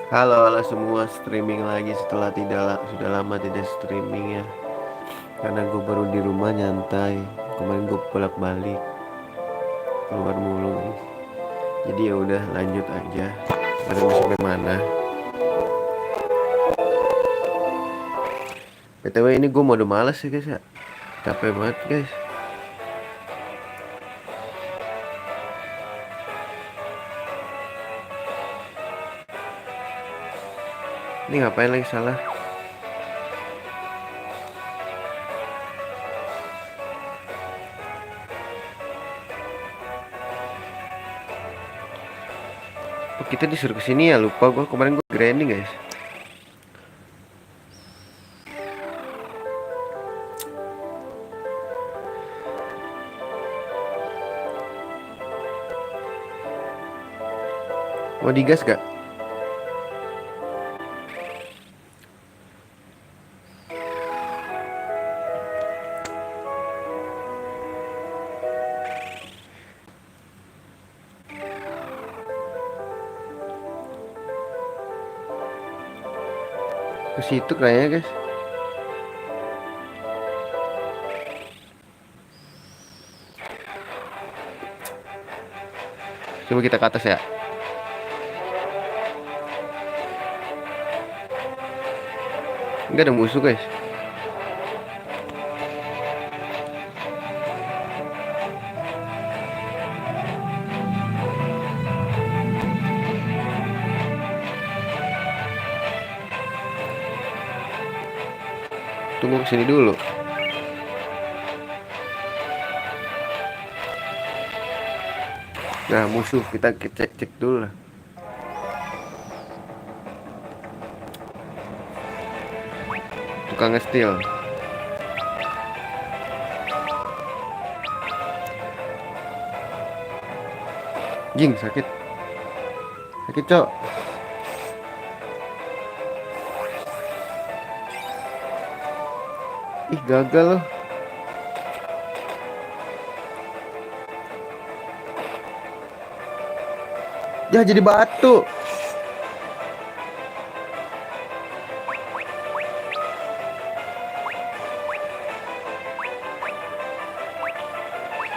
Halo, halo semua, streaming lagi setelah sudah lama tidak streaming ya. Karena gue baru di rumah nyantai. Kemarin gue bolak-balik keluar mulu. Jadi ya udah lanjut aja. Baru sampai mana? BTW ini gue mode males sih guys ya. Capek banget guys. Ini ngapain lagi salah? Oh, kita disuruh kesini ya, lupa gue kemarin gue grinding guys. Mau digas gak? Ke situ kayaknya guys. Coba kita ke atas ya. Enggak ada musuh guys. Tunggu kesini dulu. Nah musuh kita cek dulu lah. Tukang ngestil. Jing sakit. Sakit cok. Ih gagal loh. Ya jadi batu.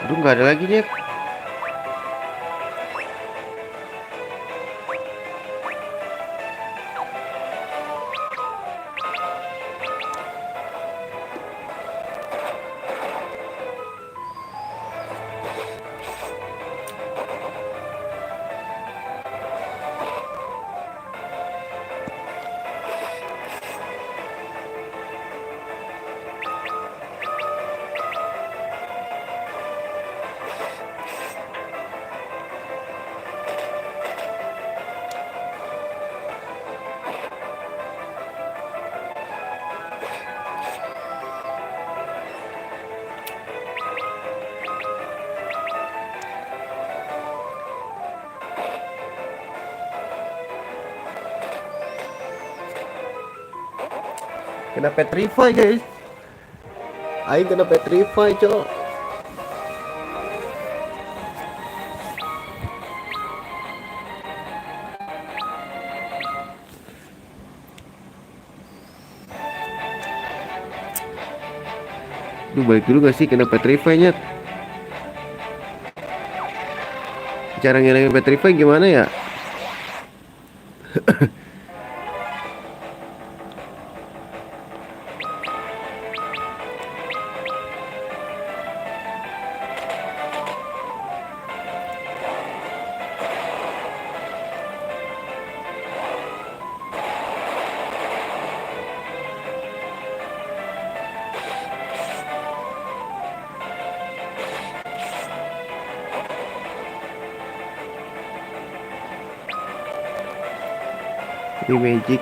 Aduh nggak ada lagi nih. Kena petrify guys. Aing kena petrify cok. Duh balik dulu gak sih kena petrify nya. Cara ngilangin petrify gimana ya? Ini magic.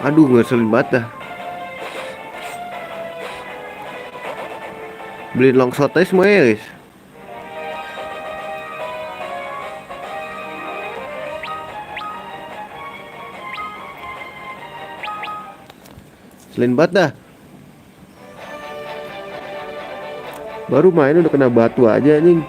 Aduh, ngeselin banget dah. Beliin long shot aja semua ya guys. Ngeselin banget dah. Baru main udah kena batu aja anjing.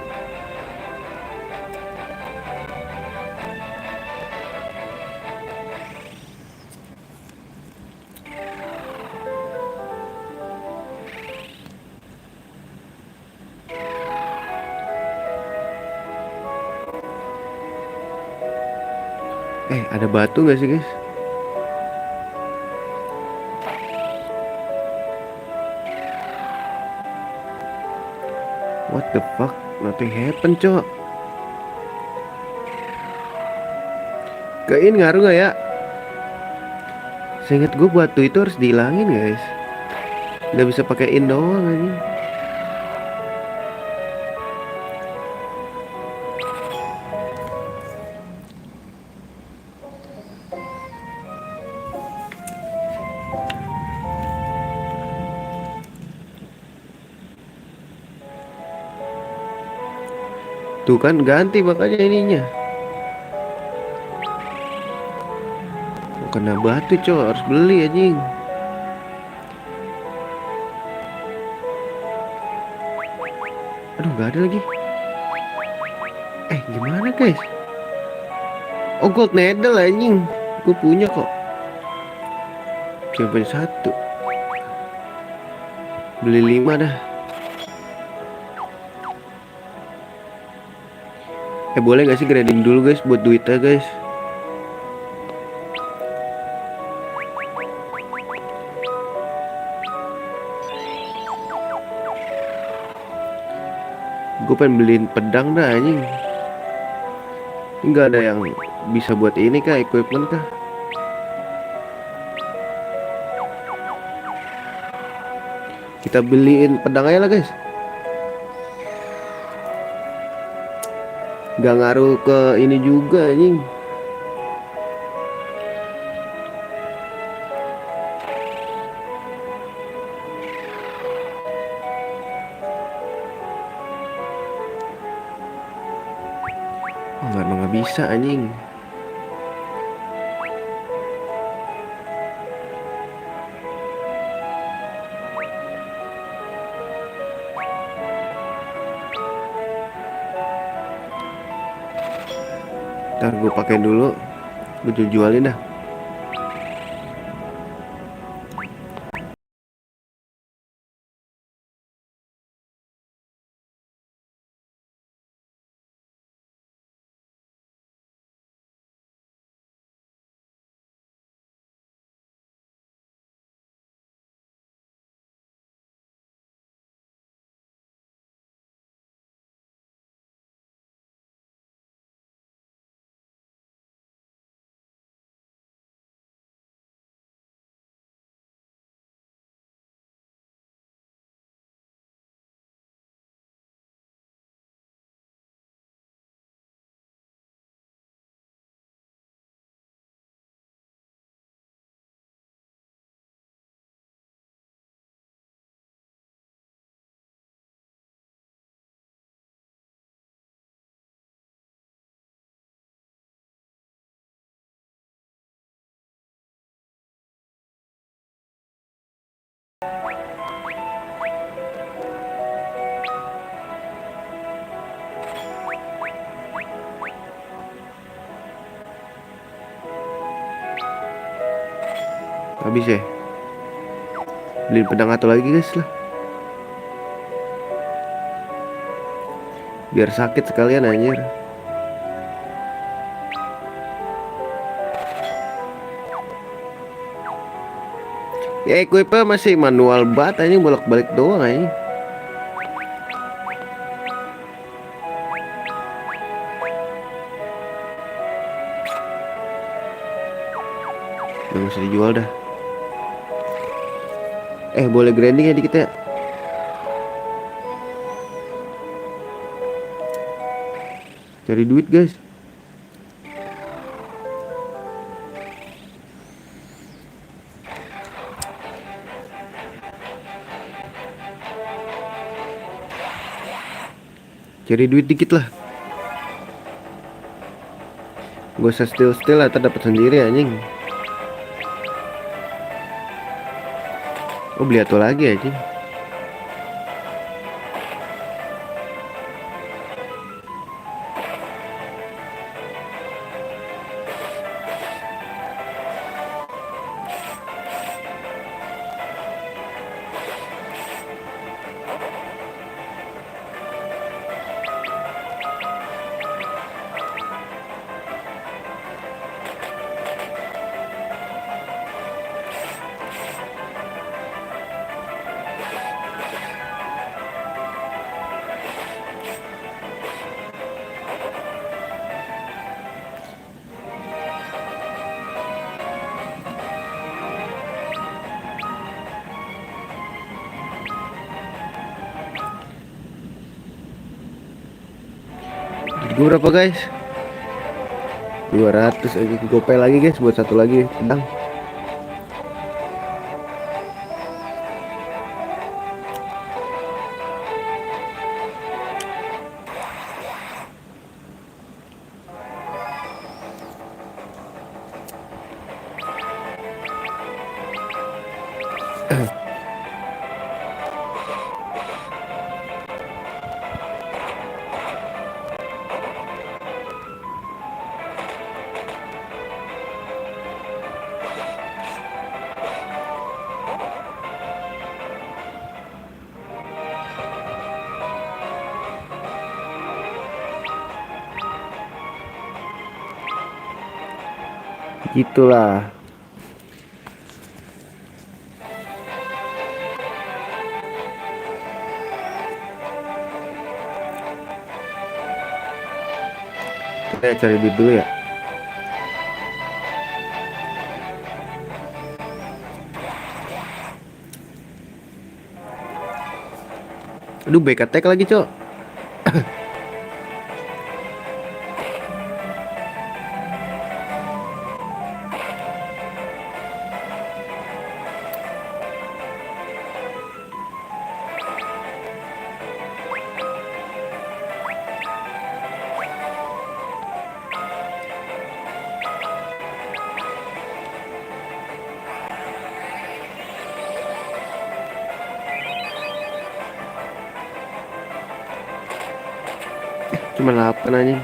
Ada batu gak sih guys? What the fuck? Nothing happened cok. Kein ngaruh gak ya? Seinget gue batu itu harus dihilangin guys. Gak bisa pakai in doang anjing. Tuh kan ganti makanya ininya. Kena batu cok, harus beli anjing. Aduh gak ada lagi. Gimana guys? Oh gold needle anjing. Gue punya kok. Cuma punya satu. Beli 5 dah. Boleh gak sih grinding dulu guys buat duitnya guys? Gue pengen beliin pedang dah anjing. Enggak ada yang bisa buat ini kah, equipment kah? Kita beliin pedang aja lah guys. Gak ngaruh ke ini juga anjing. Oh nggak bisa anjing. Ntar gue pakai dulu. Gue jualin dah. Habis ya. Beliin pedang atau lagi guys lah. Biar sakit sekalian anjir. Ya equipnya masih manual banget anjing, bolak-balik doang anjing. Udah gak usah dijual dah. Boleh grinding ya dikit ya. Cari duit guys. Cari duit dikit lah. Gak usah steal lah, terdapat sendiri anjing. Oh beli satu lagi anjing. Gue berapa guys? 200 aja. Gopay lagi guys buat satu lagi pedang. Gitulah. Kita cari duit dulu ya. Aduh BK tag lagi cok. Cuma 8 aja.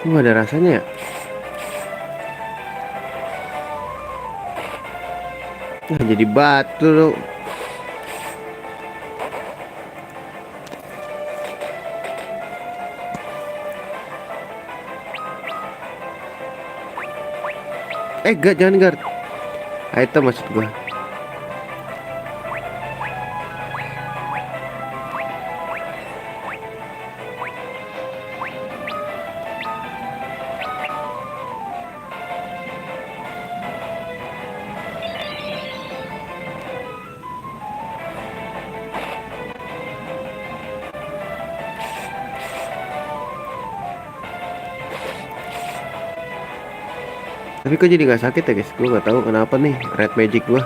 Gak ada rasanya ya. Nah, jadi batu loh. Gak, jangan guard. Item maksud gua. Tapi kok jadi gak sakit ya guys? Gue gak tahu kenapa nih red magic gua.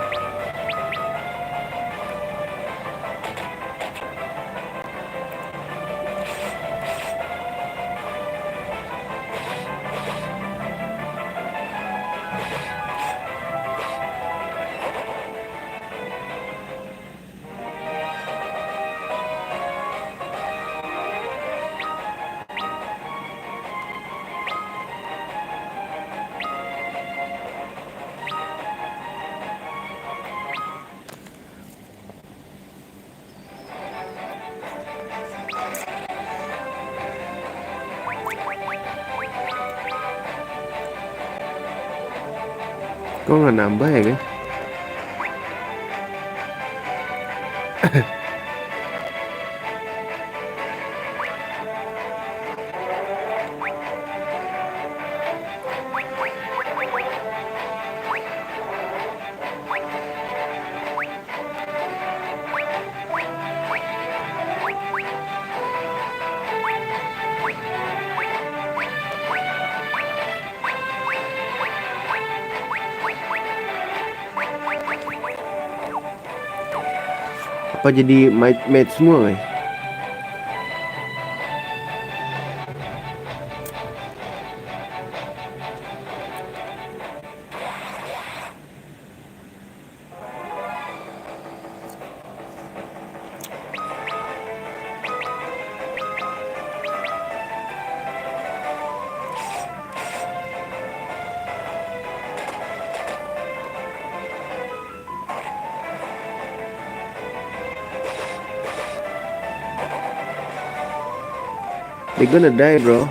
Kok nggak nambah ya guys? Apa jadi match semua guys? They gonna die bro.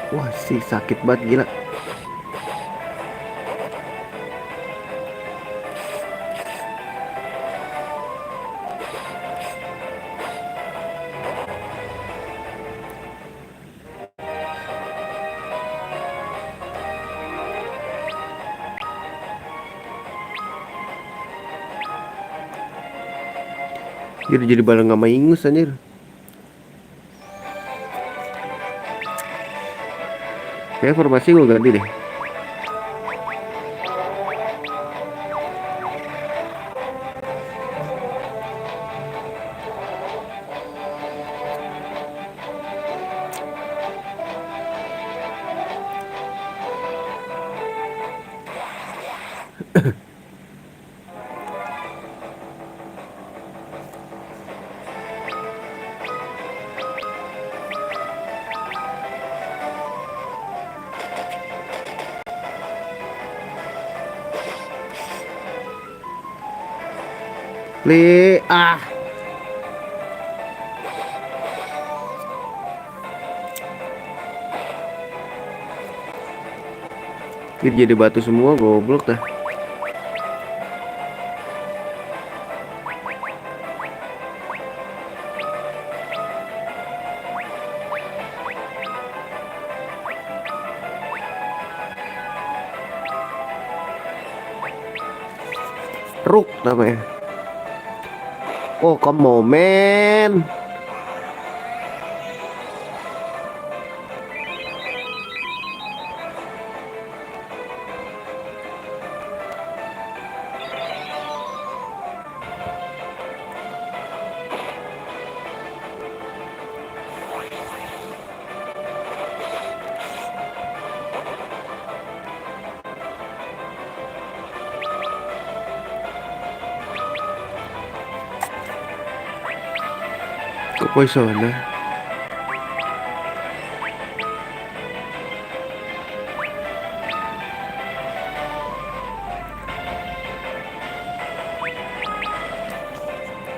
Wah sih sakit banget gila. Jadi bareng sama ingus anjir. Kayak formasi gue ganti deh. Ah. Ini jadi batu semua goblok dah. Ruk namanya. Oh, come on, man. Kok poison nah?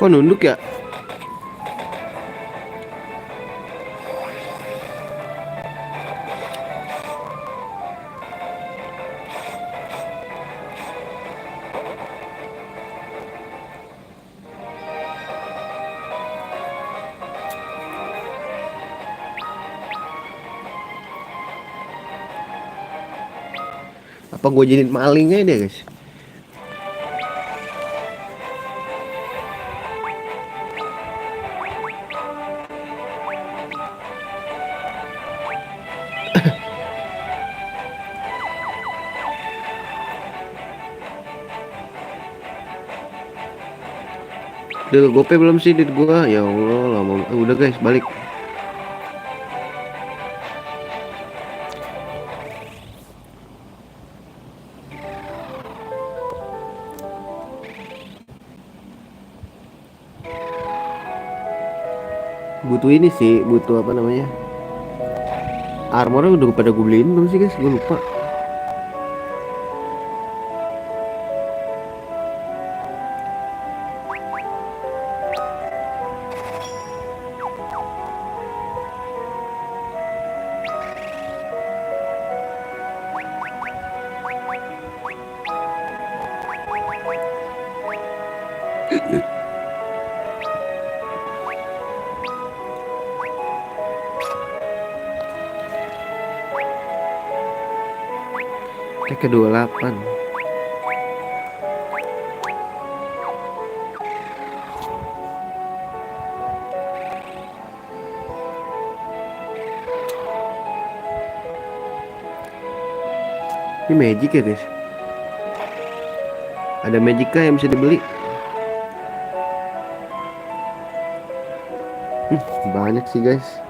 Kok nunduk ya? Apa gue jadiin malingnya deh guys? Udah gope belum sih duit gua? Ya Allah lama. Udah guys balik. Butuh ini sih, butuh apa namanya? Armornya udah pada gue beliin belum sih guys? Gue lupa. Ke 28. Ini magic ya guys. Ada magic yang bisa dibeli. Banyak sih guys.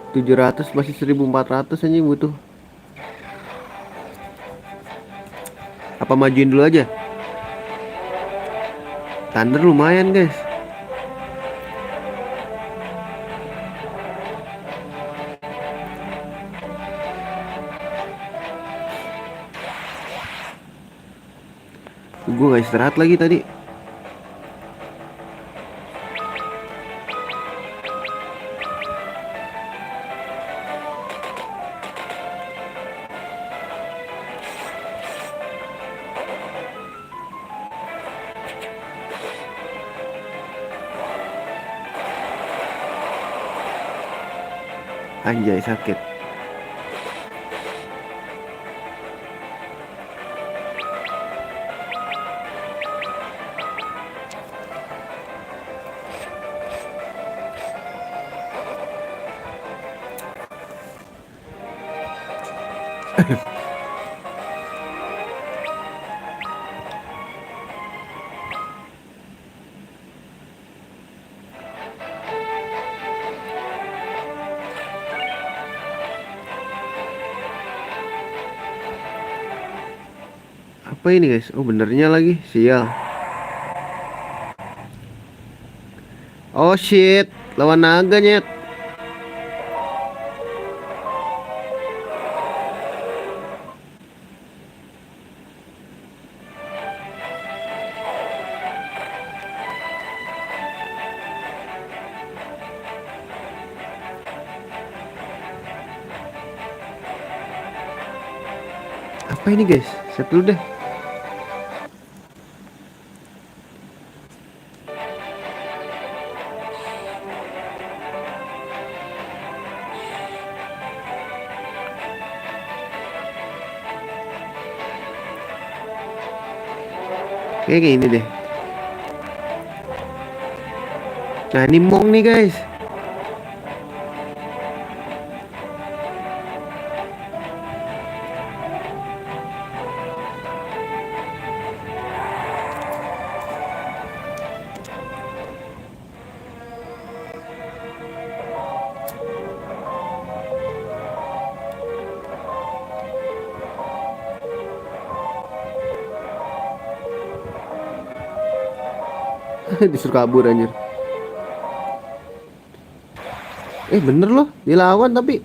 $700 masih 1.400 anjing butuh. Apa majuin dulu aja? Thunder lumayan guys. Gue gak istirahat lagi tadi. Anjay sakit. Apa ini guys? Oh benernya lagi. Sial. Oh shit. Lawan naga nyet. Apa ini guys? Set dulu deh. Kayak gini deh. Nah ini Mong nih guys. Disuruh kabur anjir. Bener loh, dilawan tapi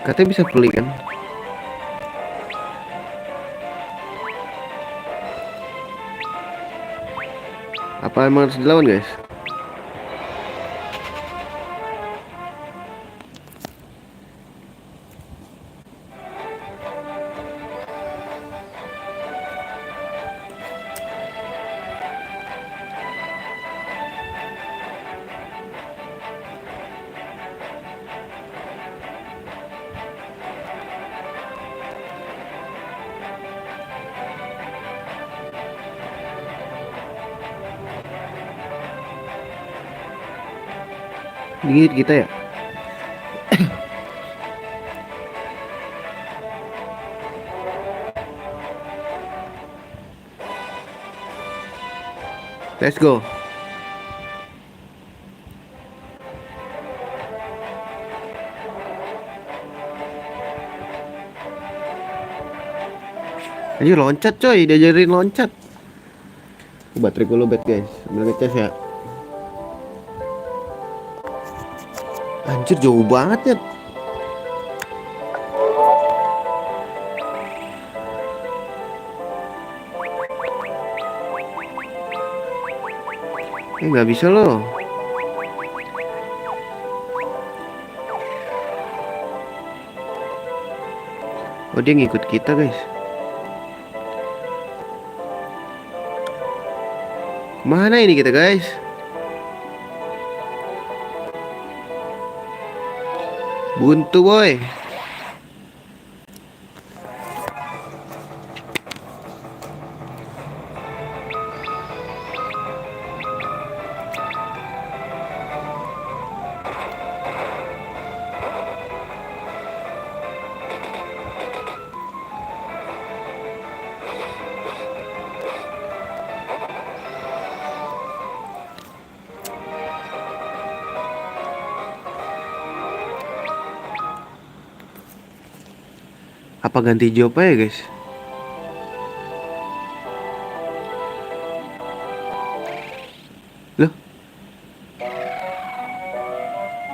katanya bisa pelik kan. Apa emang harus dilawan guys? Dingin kita ya. Let's go. Ayo loncat coy, diajarin loncat. Baterai gue lobet guys, ambil ngecas ya. Anjir jauh banget ya. Nggak bisa loh. Oh dia ngikut kita guys. Mana ini kita guys? Buntu boy. Apa ganti job ya guys? Loh,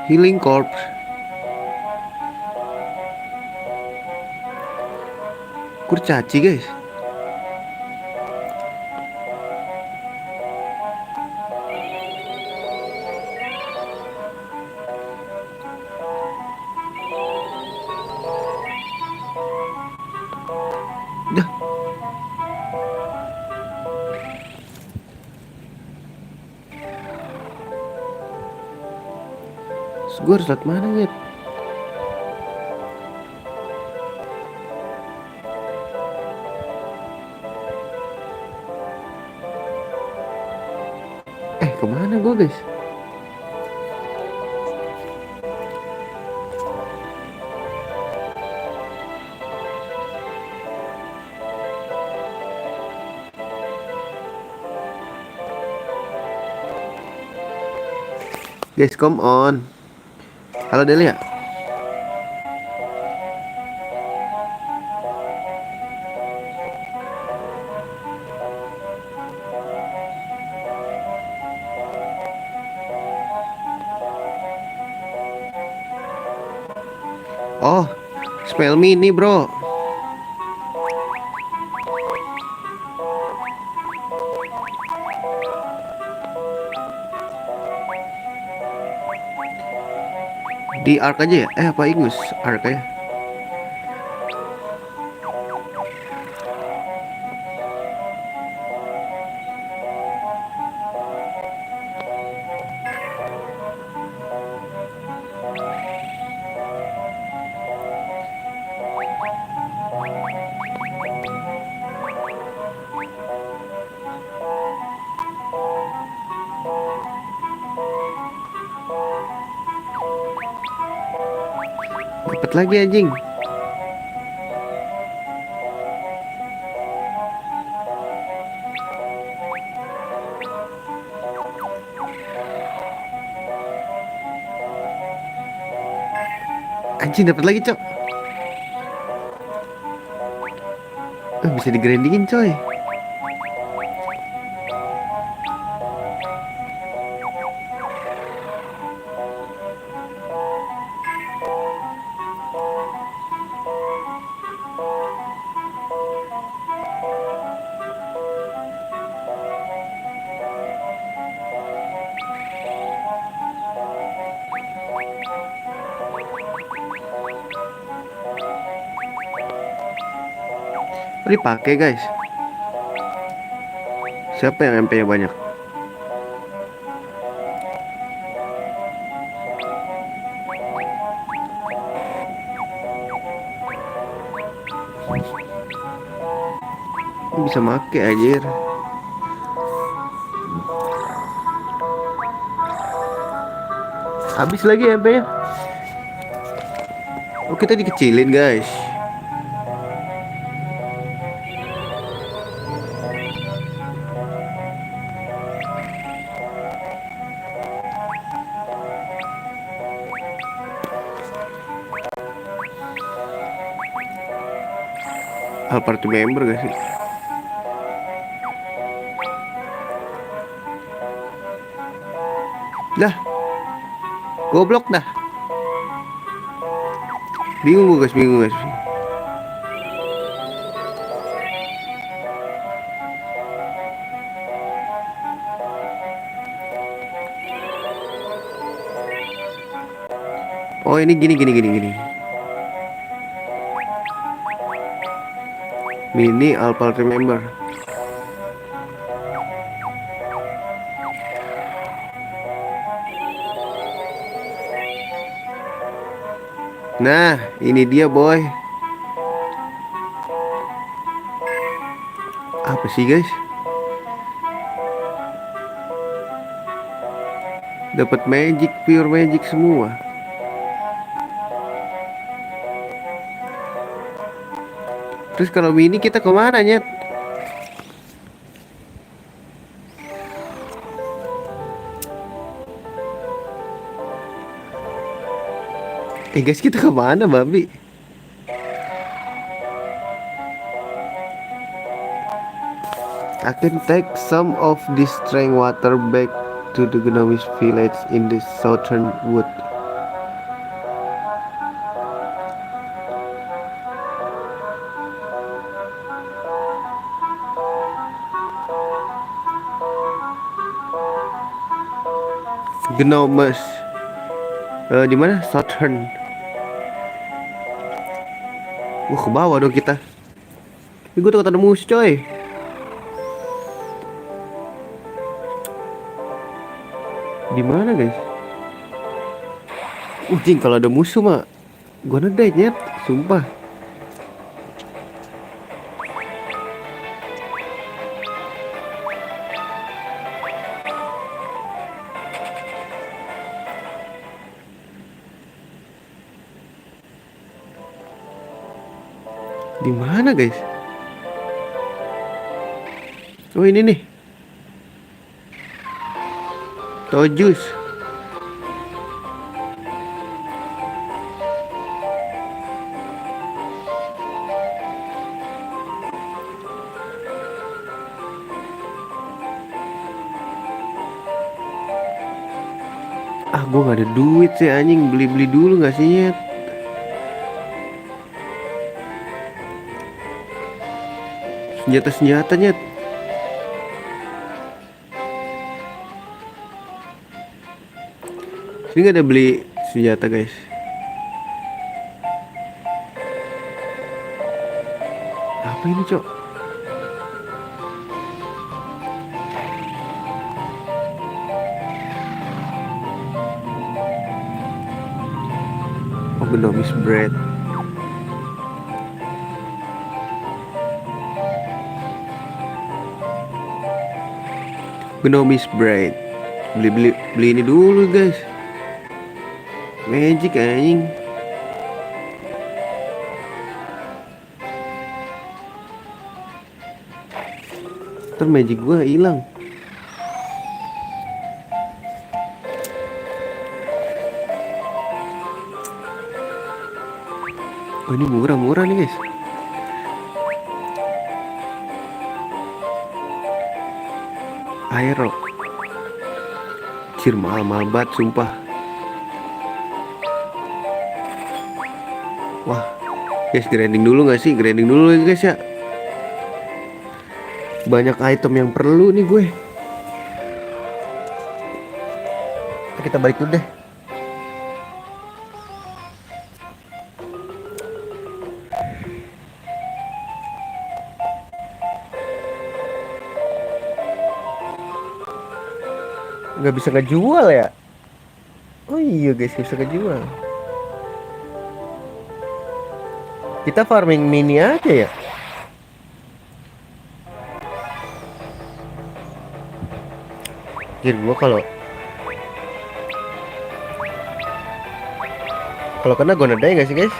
healing corpse. Kurcaci guys. Dah. Gue harus lihat mana ya? Kemana gue guys? Guys, come on. Halo Delia. Oh, spell me ini bro. Di arc aja ya? Apa Ingus? Arc ya? Dapat lagi anjing. Anjing dapat lagi, Cok. Bisa digrindingin, coy. Oh, dipakai guys. Siapa yang MP nya banyak? Bisa make anjir. Habis lagi MP-nya. Oh, kita dikecilin, guys. Hal party member gak sih? Dah, goblok dah. Bingung gue guys, bingung guys. Oh, ini gini. Mini Alpha Remember. Nah, ini dia boy. Apa sih guys? Dapat magic, pure magic semua. Terus kalau mini kita kemana nyet? Guys, kita kemana babi? I can take some of this strength water back to the Gnomes village in the southern wood. Gnomes. Di mana? Southern. Wah, ke bawah dong kita. Ini gue takut ada musuh coy. Di mana guys? Jing, kalau ada musuh mah gue ngedate nyet, sumpah. Di mana guys? Oh, ini nih. Tojus. Gue gak ada duit sih anjing, beli-beli dulu gak sih nyet? Senjata nyet. Sini gak ada beli senjata guys. Apa ini cok? Oh, Gnomes bread. Gnomes bread. Beli ini dulu guys. Magic anjing. Ntar magic gua hilang. Oh, ini murah nih guys. Aero. Cir, mahal banget sumpah. Wah, guys, grinding dulu gak sih? Grinding dulu guys ya. Banyak item yang perlu nih gue. Kita balik dulu deh. Gak bisa ngejual ya? Oh iya guys, gak bisa ngejual. Kita farming mini aja ya. Kira gua kalau Kalau kena gonna die nggak sih guys?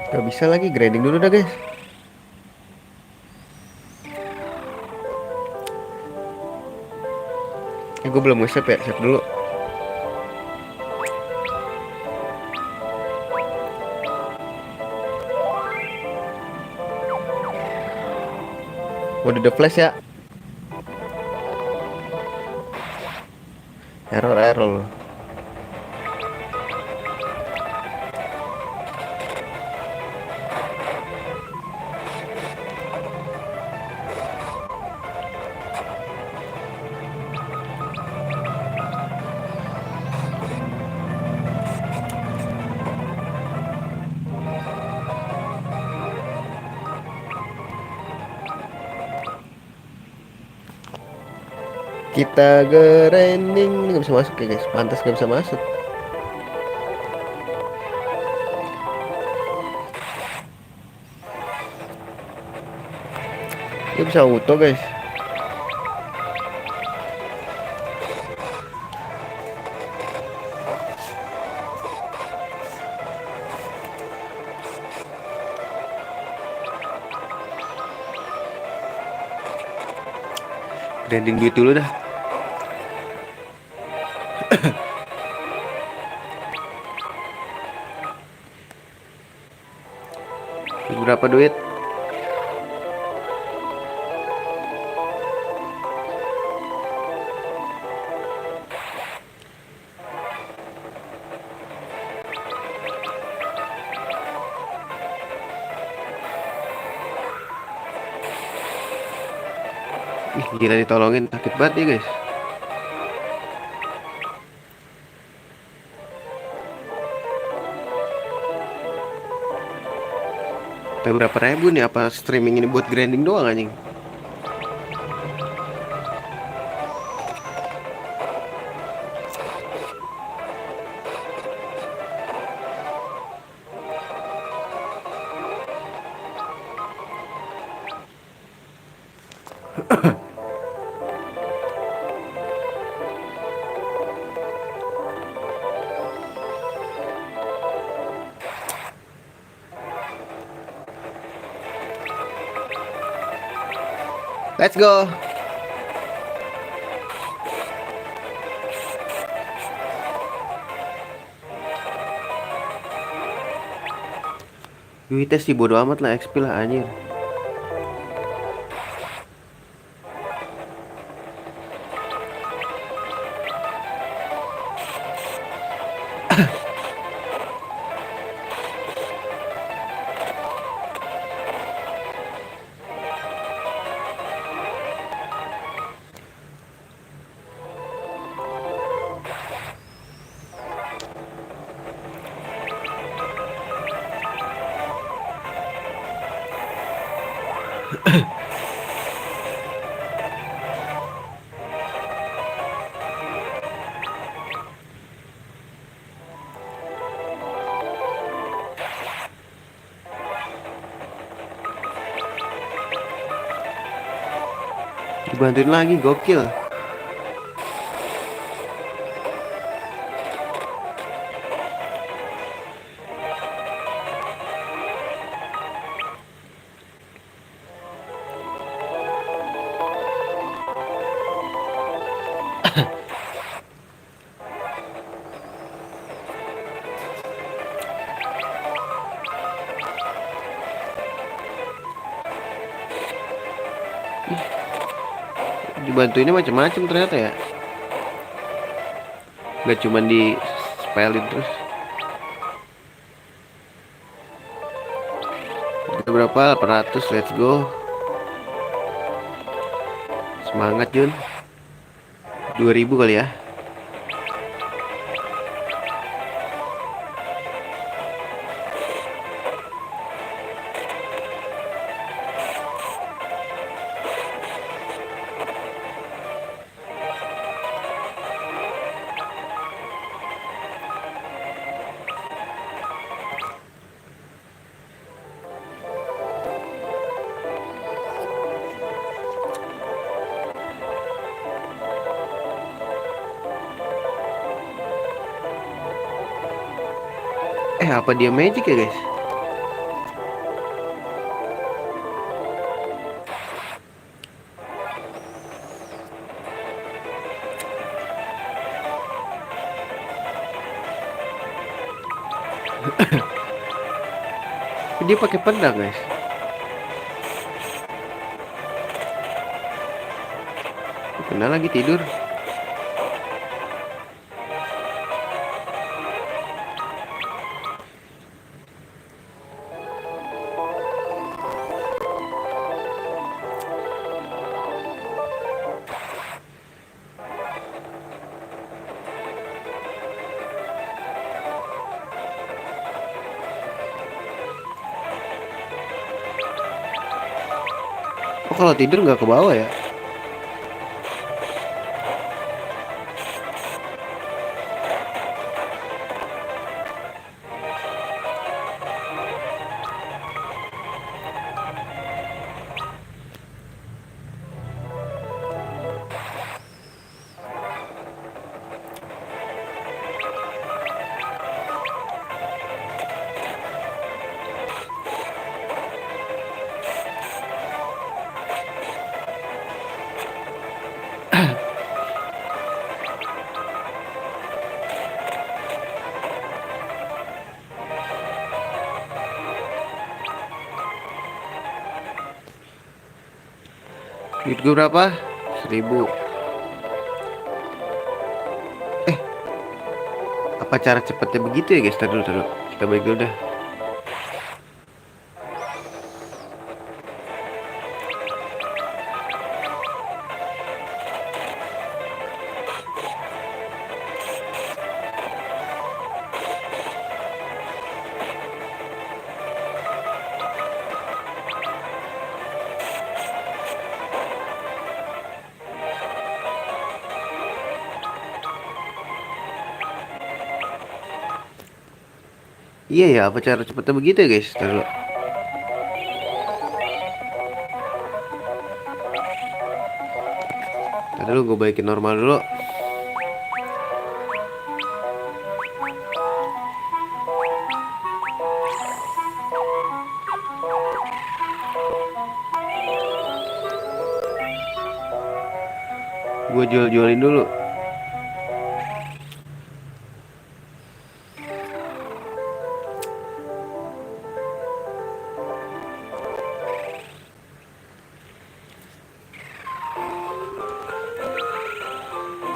Gak bisa lagi, grinding dulu dah guys. Gue belum nge-save ya, save dulu. Mode the flash ya. Error. Kita grinding. Ini gak bisa masuk ya guys. Pantas gak bisa masuk. Ini bisa auto guys. Grinding duit dulu dah. Berapa duit? Ih, gila ditolongin, sakit banget ya guys. Tapi berapa ribu nih, apa streaming ini buat grinding doang anjing? Let's go. Duitnya sih bodo amat lah, XP lah anjir. Dibantuin lagi, gokil. Dibantuinnya macam-macam ternyata ya. Gak cuman di spellin terus. Kita berapa? 800, let's go. Semangat Jun. 2000 kali ya. Apa dia magic ya guys? Dia pakai pedang guys. Kena lagi tidur. Oh, kalau tidur nggak ke bawah ya? Duit gue berapa? 1000. Apa cara cepetnya begitu ya guys? Taruh dulu. Kita balik dulu dah. Iya ya, apa cara cepetnya begitu ya guys? Taruh dulu. Taruh dulu, gue balikin normal dulu. Gue jual-jualin dulu.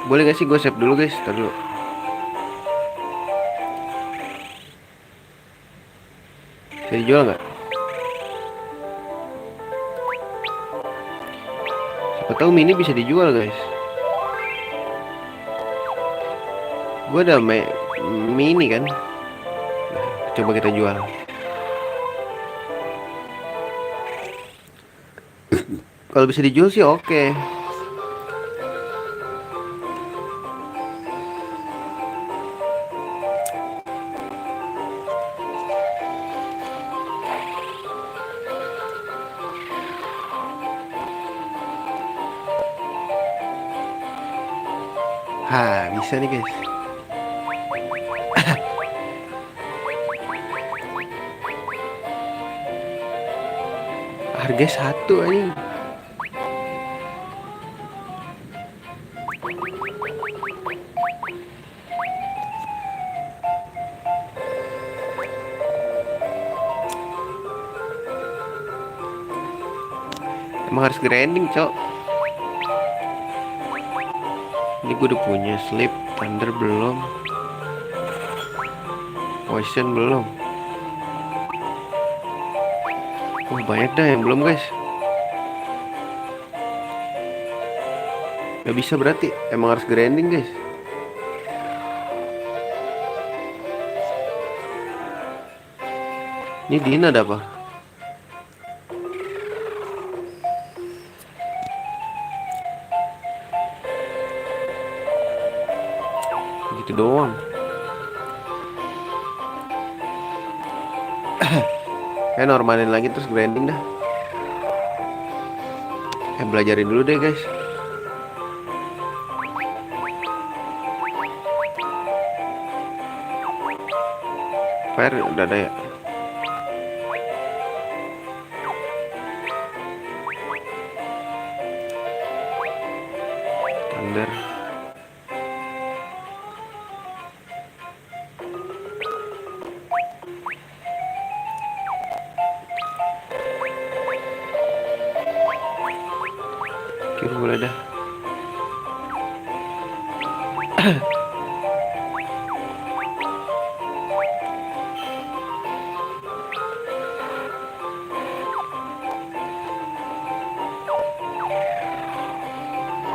Boleh gak sih gue save dulu guys? Taruh dulu. Bisa dijual nggak? Siapa tahu mini bisa dijual guys. Gue ada mini kan. Nah, coba kita jual. Kalau bisa dijual sih oke. Hah, bisa nih guys. Harga 1 aja. Emang harus grinding cok. Ini gue udah punya sleep, thunder belum, poison belum. Wah banyak dah yang belum guys. Gak bisa berarti, emang harus grinding guys. Ini Dina ada apa? Gitu doang. Normalin lagi terus grinding dah. Belajarin dulu deh guys. Fire udah ada ya. Thunder. Kira boleh dah.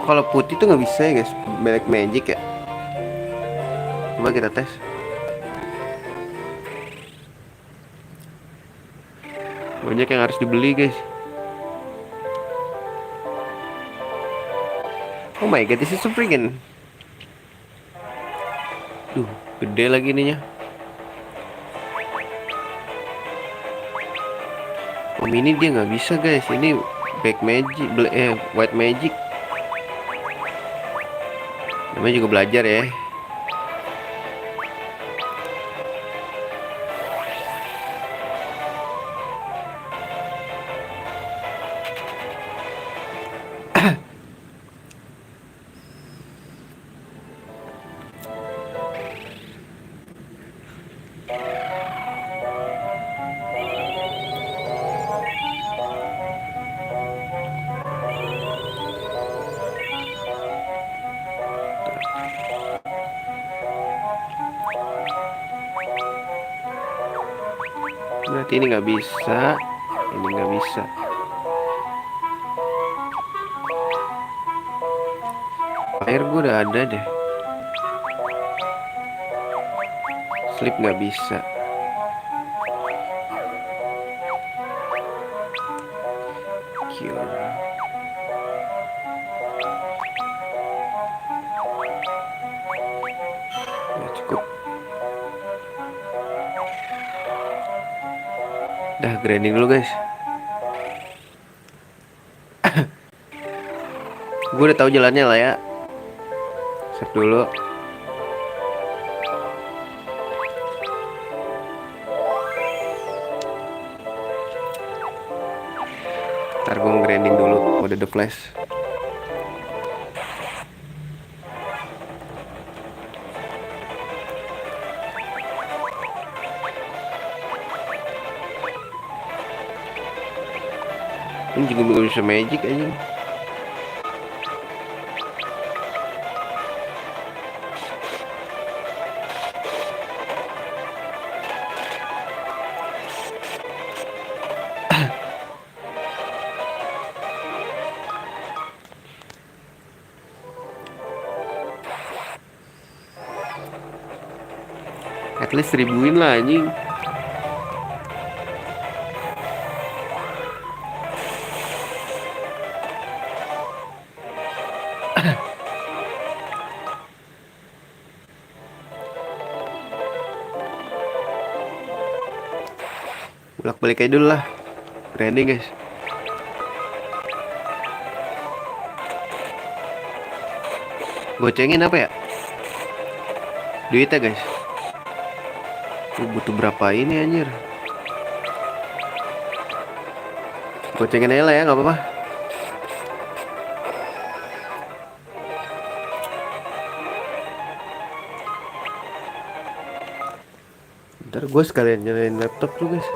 Kalau putih tuh nggak bisa ya guys, Black Magic ya. Coba kita tes. Banyak yang harus dibeli guys. Oh my god, this is so freaking. Duh, gede lagi ininya. Oh ini dia nggak bisa guys. Ini Black Magic, White Magic. Namanya juga belajar ya. Berarti ini nggak bisa, ini nggak bisa. Air gue udah ada deh. Slip nggak bisa. Cure. Ya, cukup. Dah grinding dulu guys. Gue udah tahu jalannya lah ya. Save dulu. Ntar gue grinding dulu mode The Flash. Ini juga belum bisa magic aja. At least ribuin lah anjing. Bolak-balik aja dulu lah. Ready guys. Gocengin apa ya? Duitnya guys. Butuh berapa ini anjir? Gocengin aja lah ya, nggak apa-apa. Ntar gue sekalian nyalain laptop tuh guys.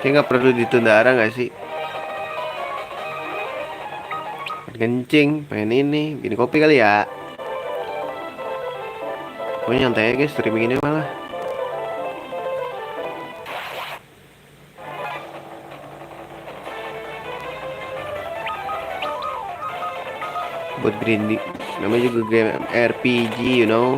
Kayak nggak perlu ditunda arah nggak sih? Kencing, pengen ini, bikin kopi kali ya. Pokoknya nyantai aja guys, streaming ini malah. Buat grinding, namanya juga game RPG, you know.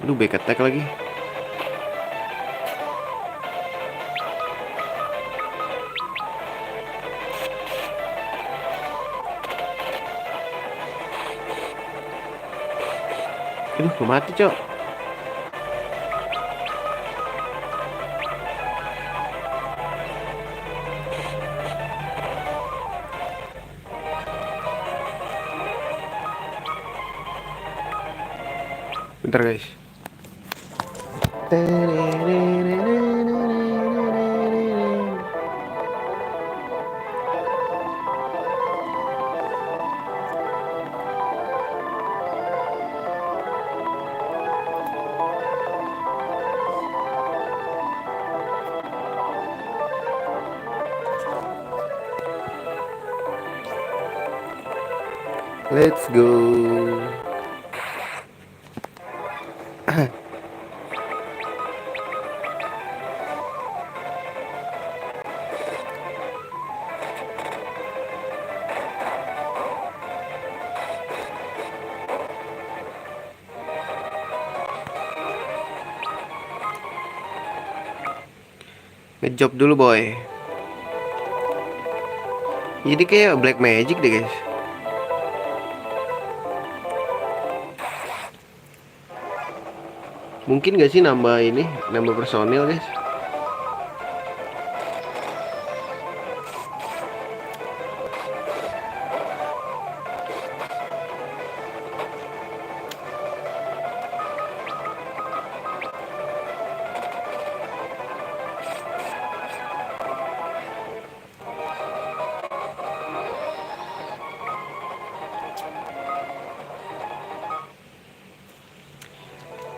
Aduh, back attack lagi. Aduh, gue mati, cok. Bentar, guys. Let's go. Ngejob dulu, boy. Jadi kayak black magic deh, guys. Mungkin gak sih nambah ini, nambah personil, guys?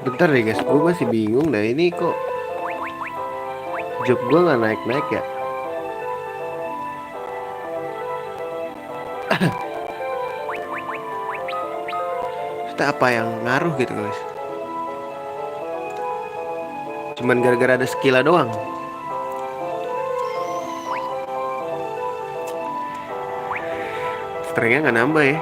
Bentar deh, guys, gue masih bingung dah, ini kok job gue nggak naik-naik ya. Kita apa yang ngaruh gitu, guys? Cuman gara-gara ada skill doang. Strength-nya nggak nambah ya.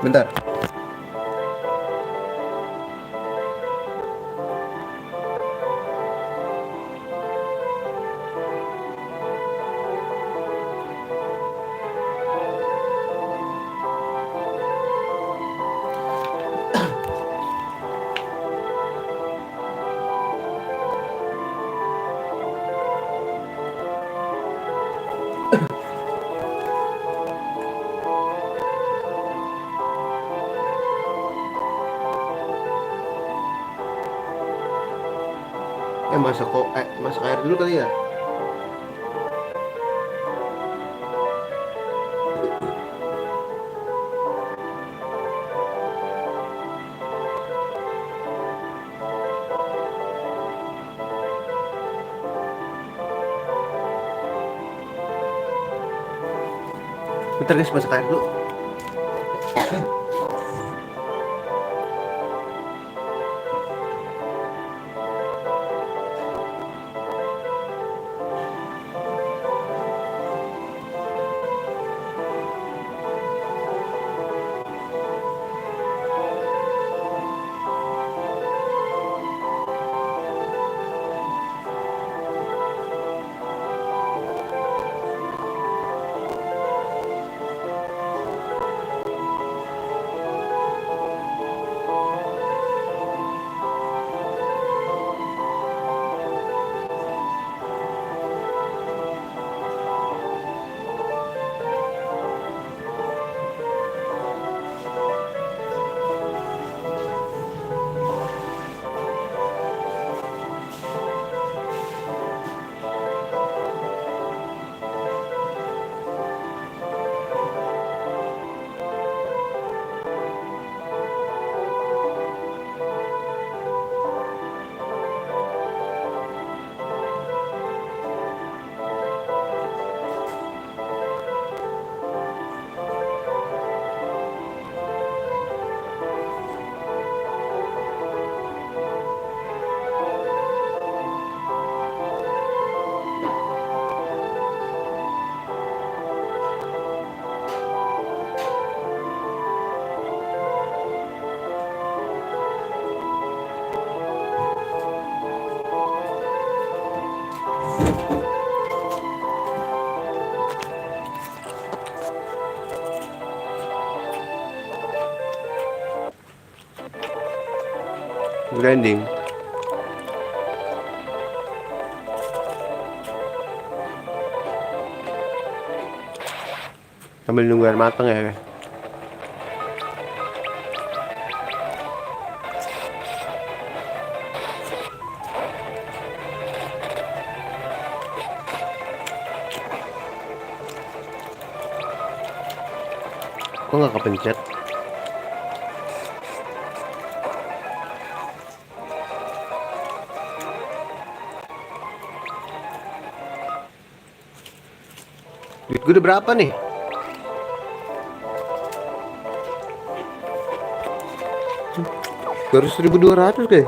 Bentar. Masuk air dulu kali ya. Bentar, guys, masuk air dulu. grinding sambil nunggu air matang ya guys. Kok nggak kepencet? Duit gue udah berapa nih? Baru 1.200 deh.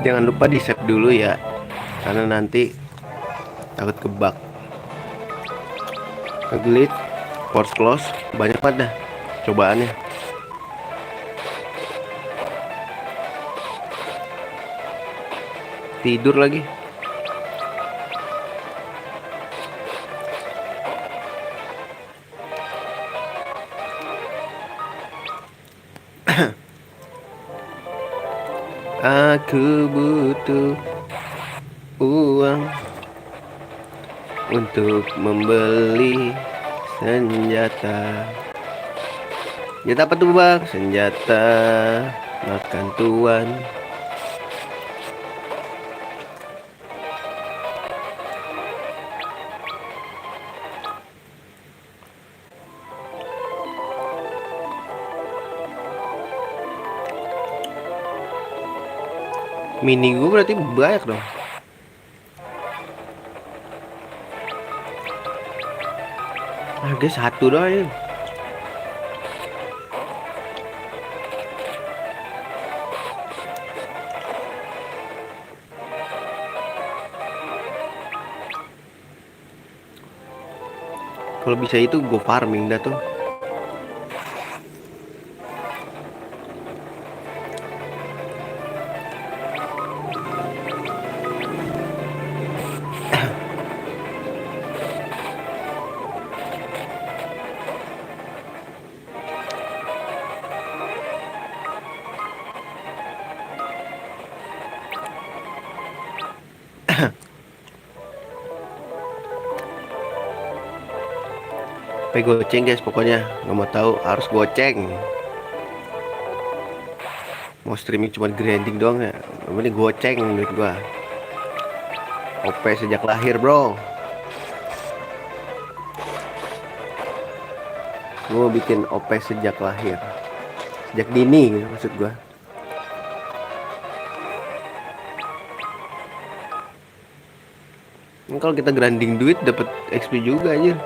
Jangan lupa di save dulu ya, karena nanti takut kebug, ngeglitch, force close, banyak banget dah cobaannya. Tidur lagi. Aku butuh uang untuk membeli senjata. Senjata apa tuh bang? Senjata makan tuan. Mini gue berarti banyak dong. Harga satu doang. Kalau bisa itu gue farming dah tuh. Sampai goceng guys, pokoknya nggak mau tahu, harus goceng. Mau streaming cuma grinding doang ya, ini goceng duit gua. OP sejak lahir bro. Gua bikin OP sejak lahir, sejak dini gitu, maksud gua. Kalau kita grinding duit dapat XP juga aja.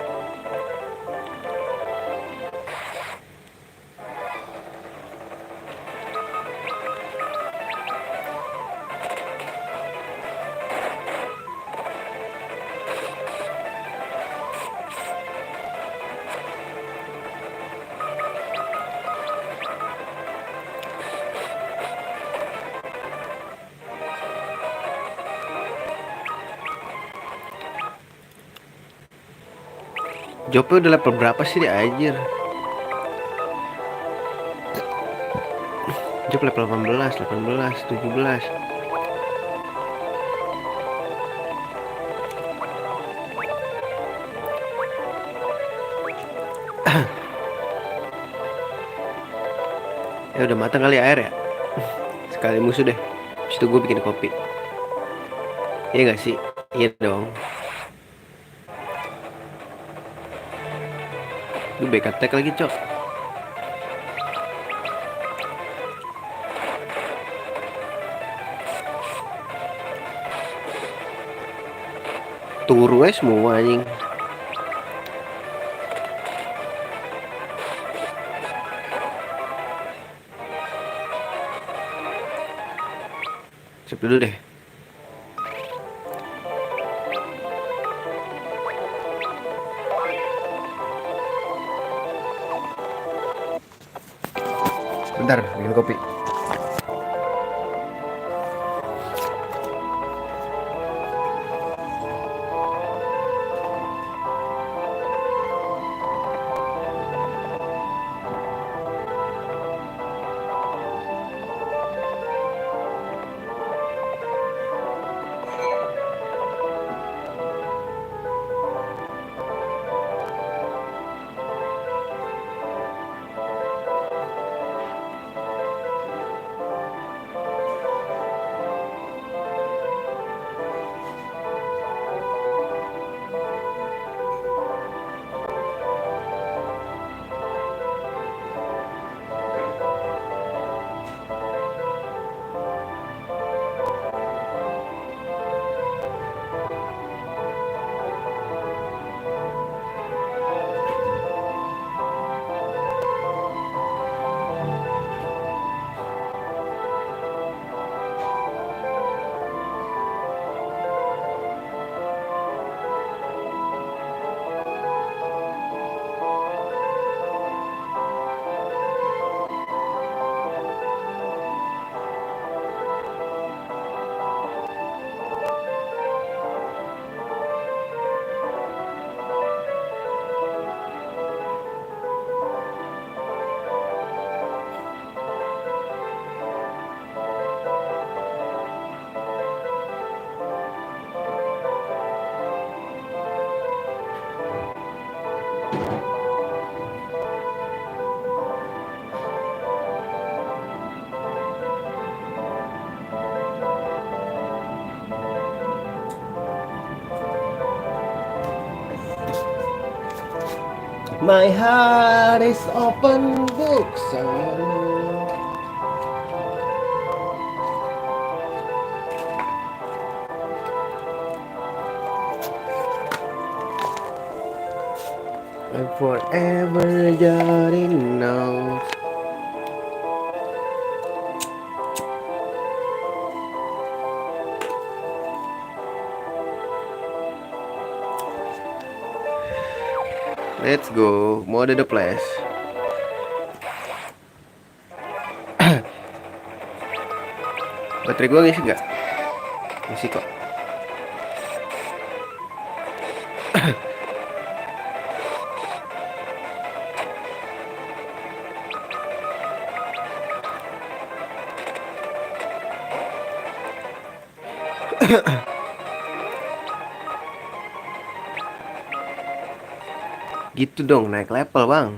Jobnya udah level berapa sih dia anjir? Job level 18, 17. Udah matang kali air ya. Sekali musuh deh. Habis itu gue bikin kopi. Iya gak sih? Iya dong. Lu back attack lagi cok. Turu semua anjing. Siap dulu deh. Bentar, bikin kopi. My heart is open book, sayang. And forever jotting notes. Let's go, mode the place. Baterai gue ngisi nggak? Ngisi kok. Gitu dong, naik level bang.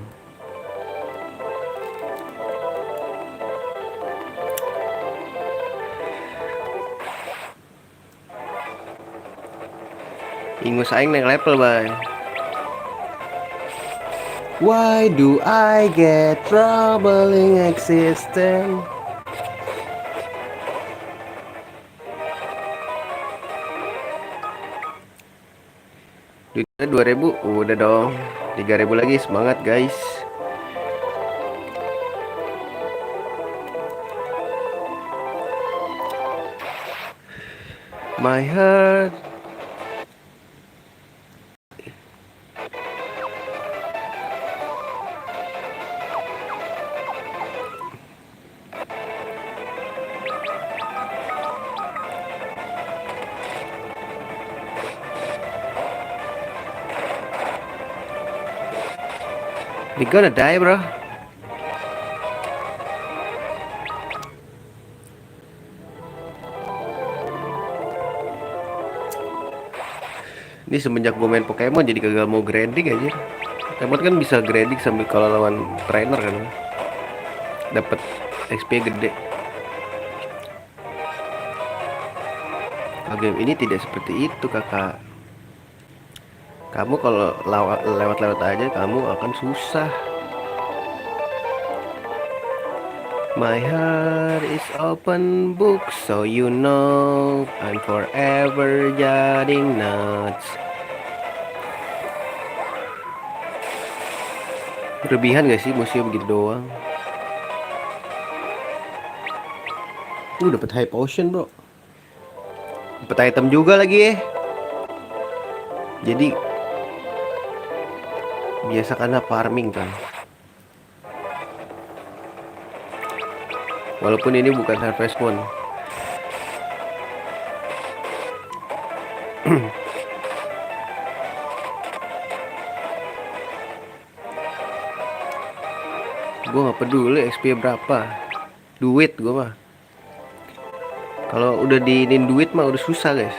Ingus aing naik level bang. Why do I get troubling existence? Duitnya 2000, udah dong. 3000 lagi, semangat guys. My heart. We gonna die, bro. Ini semenjak gue main Pokemon jadi gagal mau grinding aja. Pokemon kan bisa grinding sambil kalau lawan trainer kan. Dapat XP gede. Kalau game ini tidak seperti itu kakak. Kamu kalau lewat-lewat aja kamu akan susah. My heart is open book, so you know I'm forever jotting notes. Berlebihan gak sih musuhnya begitu doang? Lu dapet high potion bro, dapet item juga lagi ya. Jadi biasa karena farming kan. Walaupun ini bukan Harvest Moon. Gue gak peduli XP berapa, duit gue mah. Kalau udah diinin duit mah udah susah guys.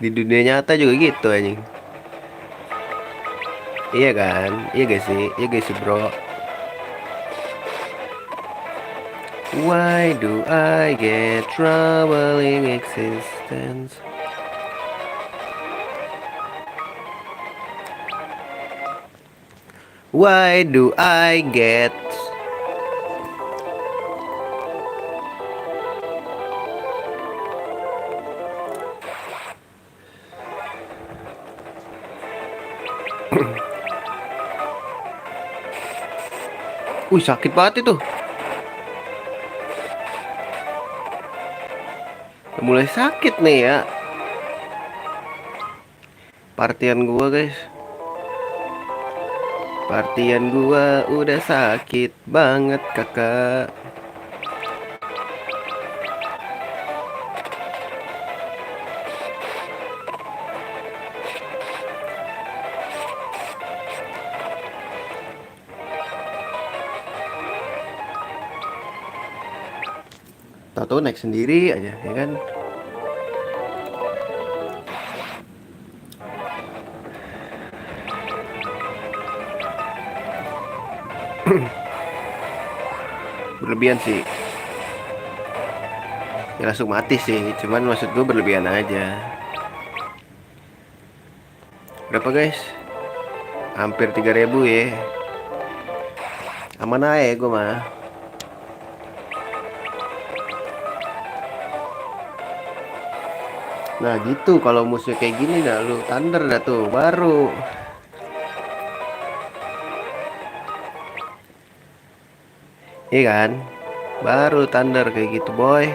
Di dunia nyata juga gitu anjing. Iya kan? Iya gak sih? Iya gak sih bro? Why do I get troubling existence? Why do I get Wih sakit banget itu. Mulai sakit nih ya partian gua guys. Partian gua udah sakit banget kakak. Tahu-tahu naik sendiri aja ya kan. Berlebihan sih ya, langsung mati sih, cuman maksud gue berlebihan aja. Berapa guys? Hampir 3000 ya. Aman aja gue mah. Nah gitu, kalau musuh kayak gini dah lu thunder dah tuh baru. Iya kan? Baru thunder kayak gitu boy.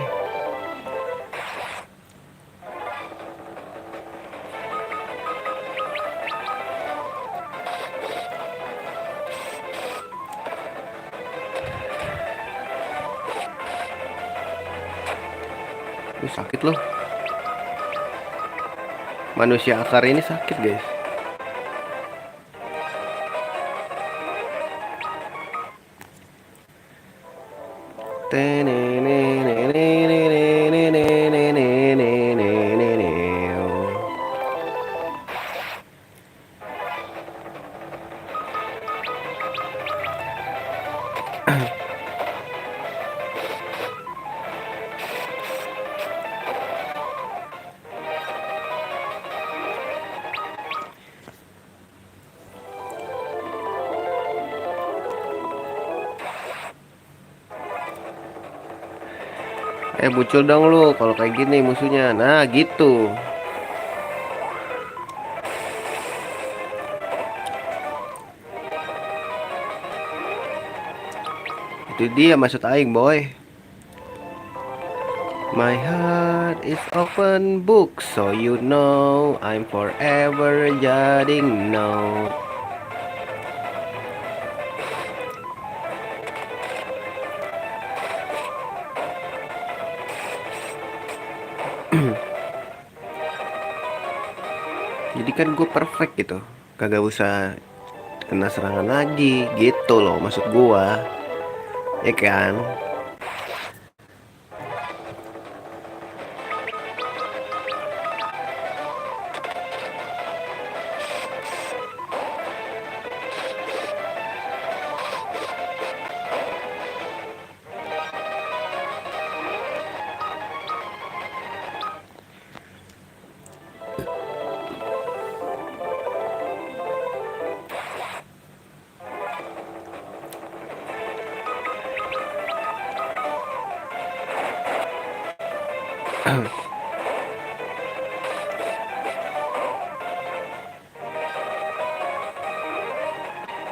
Sakit loh. Manusia akar ini sakit guys. Muncul dong lu kalau kayak gini musuhnya. Nah gitu. Itu dia maksud aing boy. My heart is open book, so you know I'm forever jotting note. Jadi kan gue perfect gitu, kagak usah kena serangan lagi gitu loh maksud gue, ya kan?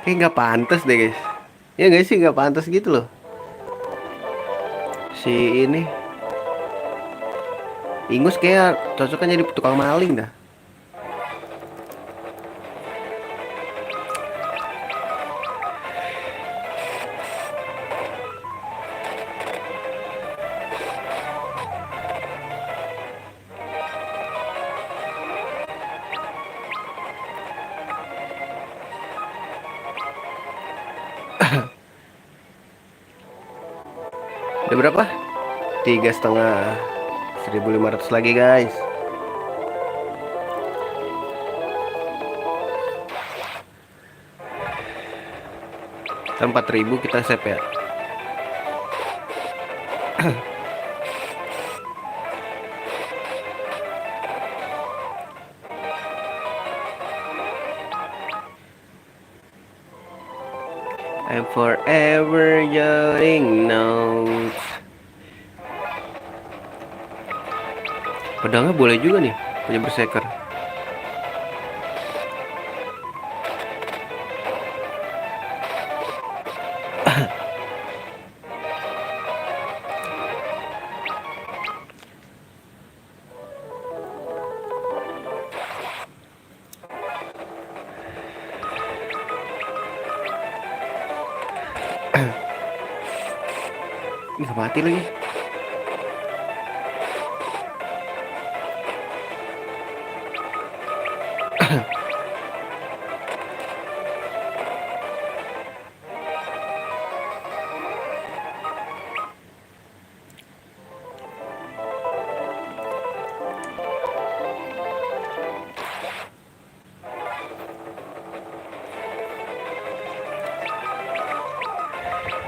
Kayak nggak pantas deh guys. Ya guys sih nggak pantas gitu loh. Si ini Ingus kayak cocoknya jadi tukang maling dah. Udah berapa? 3,5. 1.500 lagi guys. Kita 4.000 kita save ya. I'm forever yelling notes. Pedangnya boleh juga nih punya berserker. Nggak mati lagi.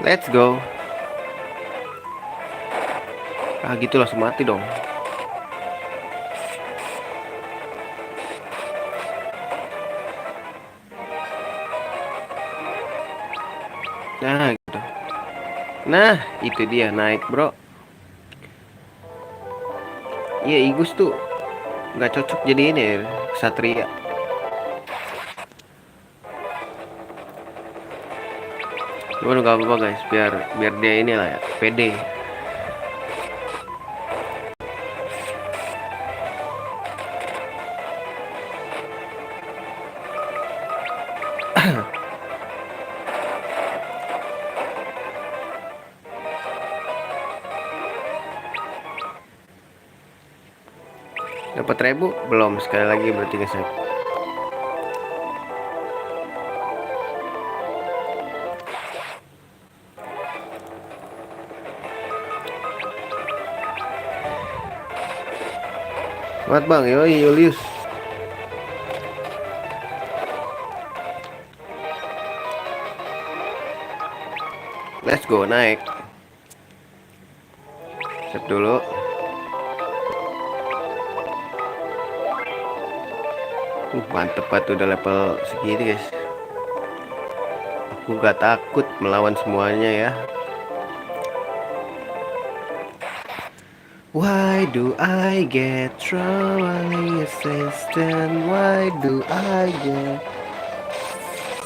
Let's go. Ah gitu langsung mati dong. Nah gitu. Nah itu dia naik bro. Iya Igus tuh nggak cocok jadi ini ya, Satria. Cuman nggak apa-apa guys, biar biar dia ini lah ya, pede. Dapat 1.000 belum, sekali lagi berarti guys. Semangat bang, yoi Julius. Let's go, naik. Save dulu. Mantep banget udah level segini guys. Aku gak takut melawan semuanya ya. Why do I get trouble assistant? Why do I get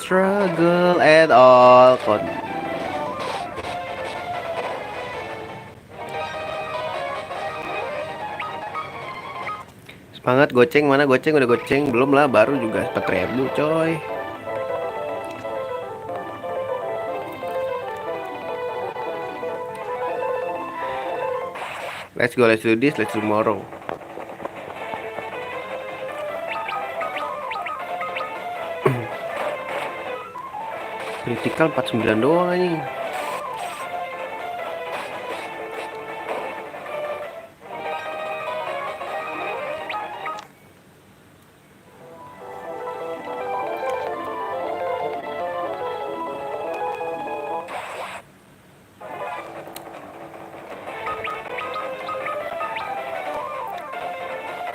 struggle at all? Semangat goceng, mana goceng? Udah goceng belum lah, baru juga 4.000 coy. Let's go, let's do this, let's do tomorrow. Critical 49 doang anjing.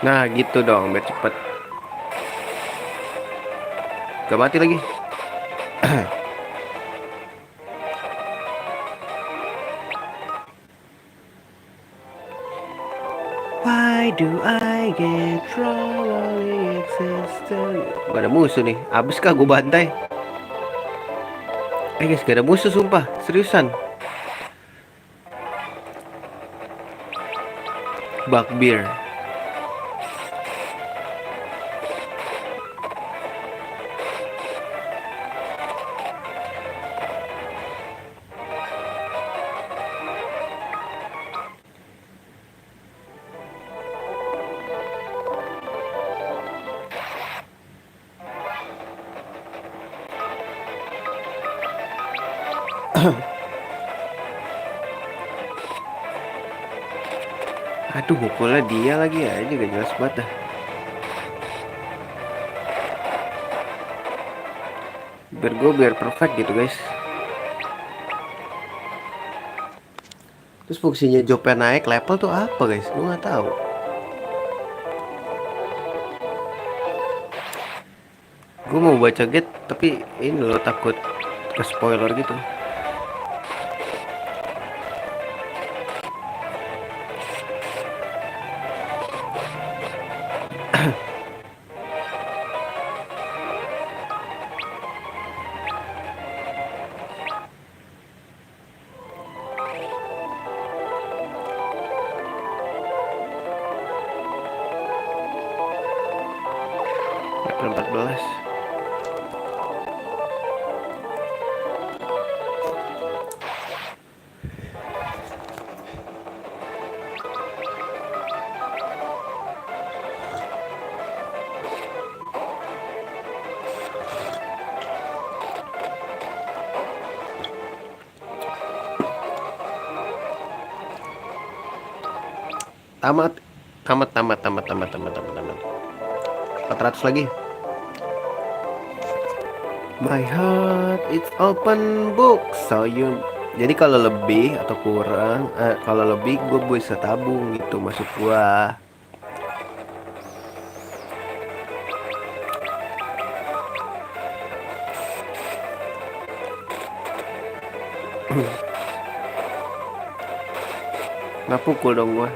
Nah gitu dong, biar cepet. Gak mati lagi. Why do I get trouble existence? Gak ada musuh nih. Abis kah gue bantai? Guys, gak ada musuh sumpah, seriusan. Bugbear. Aduh, mukulnya dia lagi ya, ini gak jelas banget dah. Biar perfect gitu guys. Terus fungsinya jobnya naik level tuh apa guys? Gue nggak tahu. Gue mau baca guide tapi ini loh takut ke spoiler gitu. Level 14. Tamat, tamat. 400 lagi. My heart it's open book. So you. Jadi kalau lebih atau kurang, kalau lebih gue bisa tabung gitu masuk gua. Nggak pukul dong gua.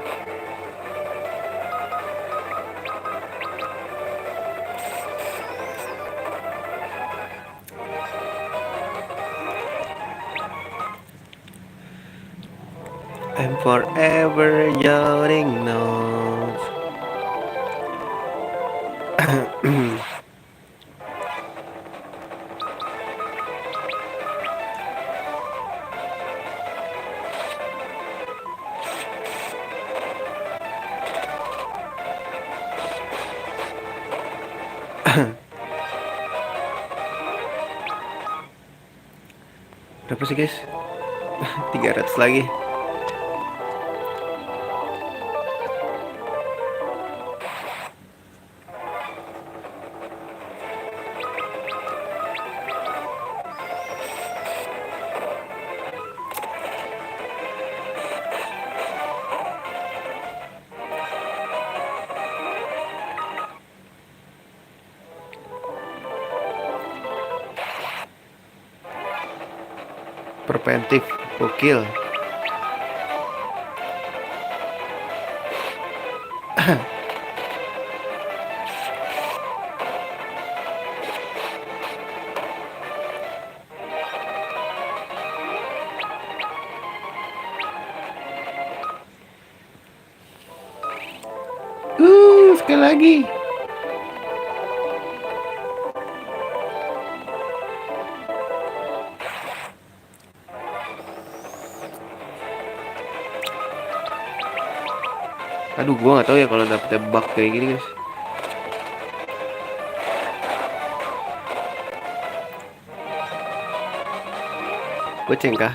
I'm forever yelling notes. Berapa sih guys? 300 lagi. Preventif gokil. Sekali lagi. Aduh, gua nggak tahu ya kalau dapet bug kayak gini guys. Goceng kah?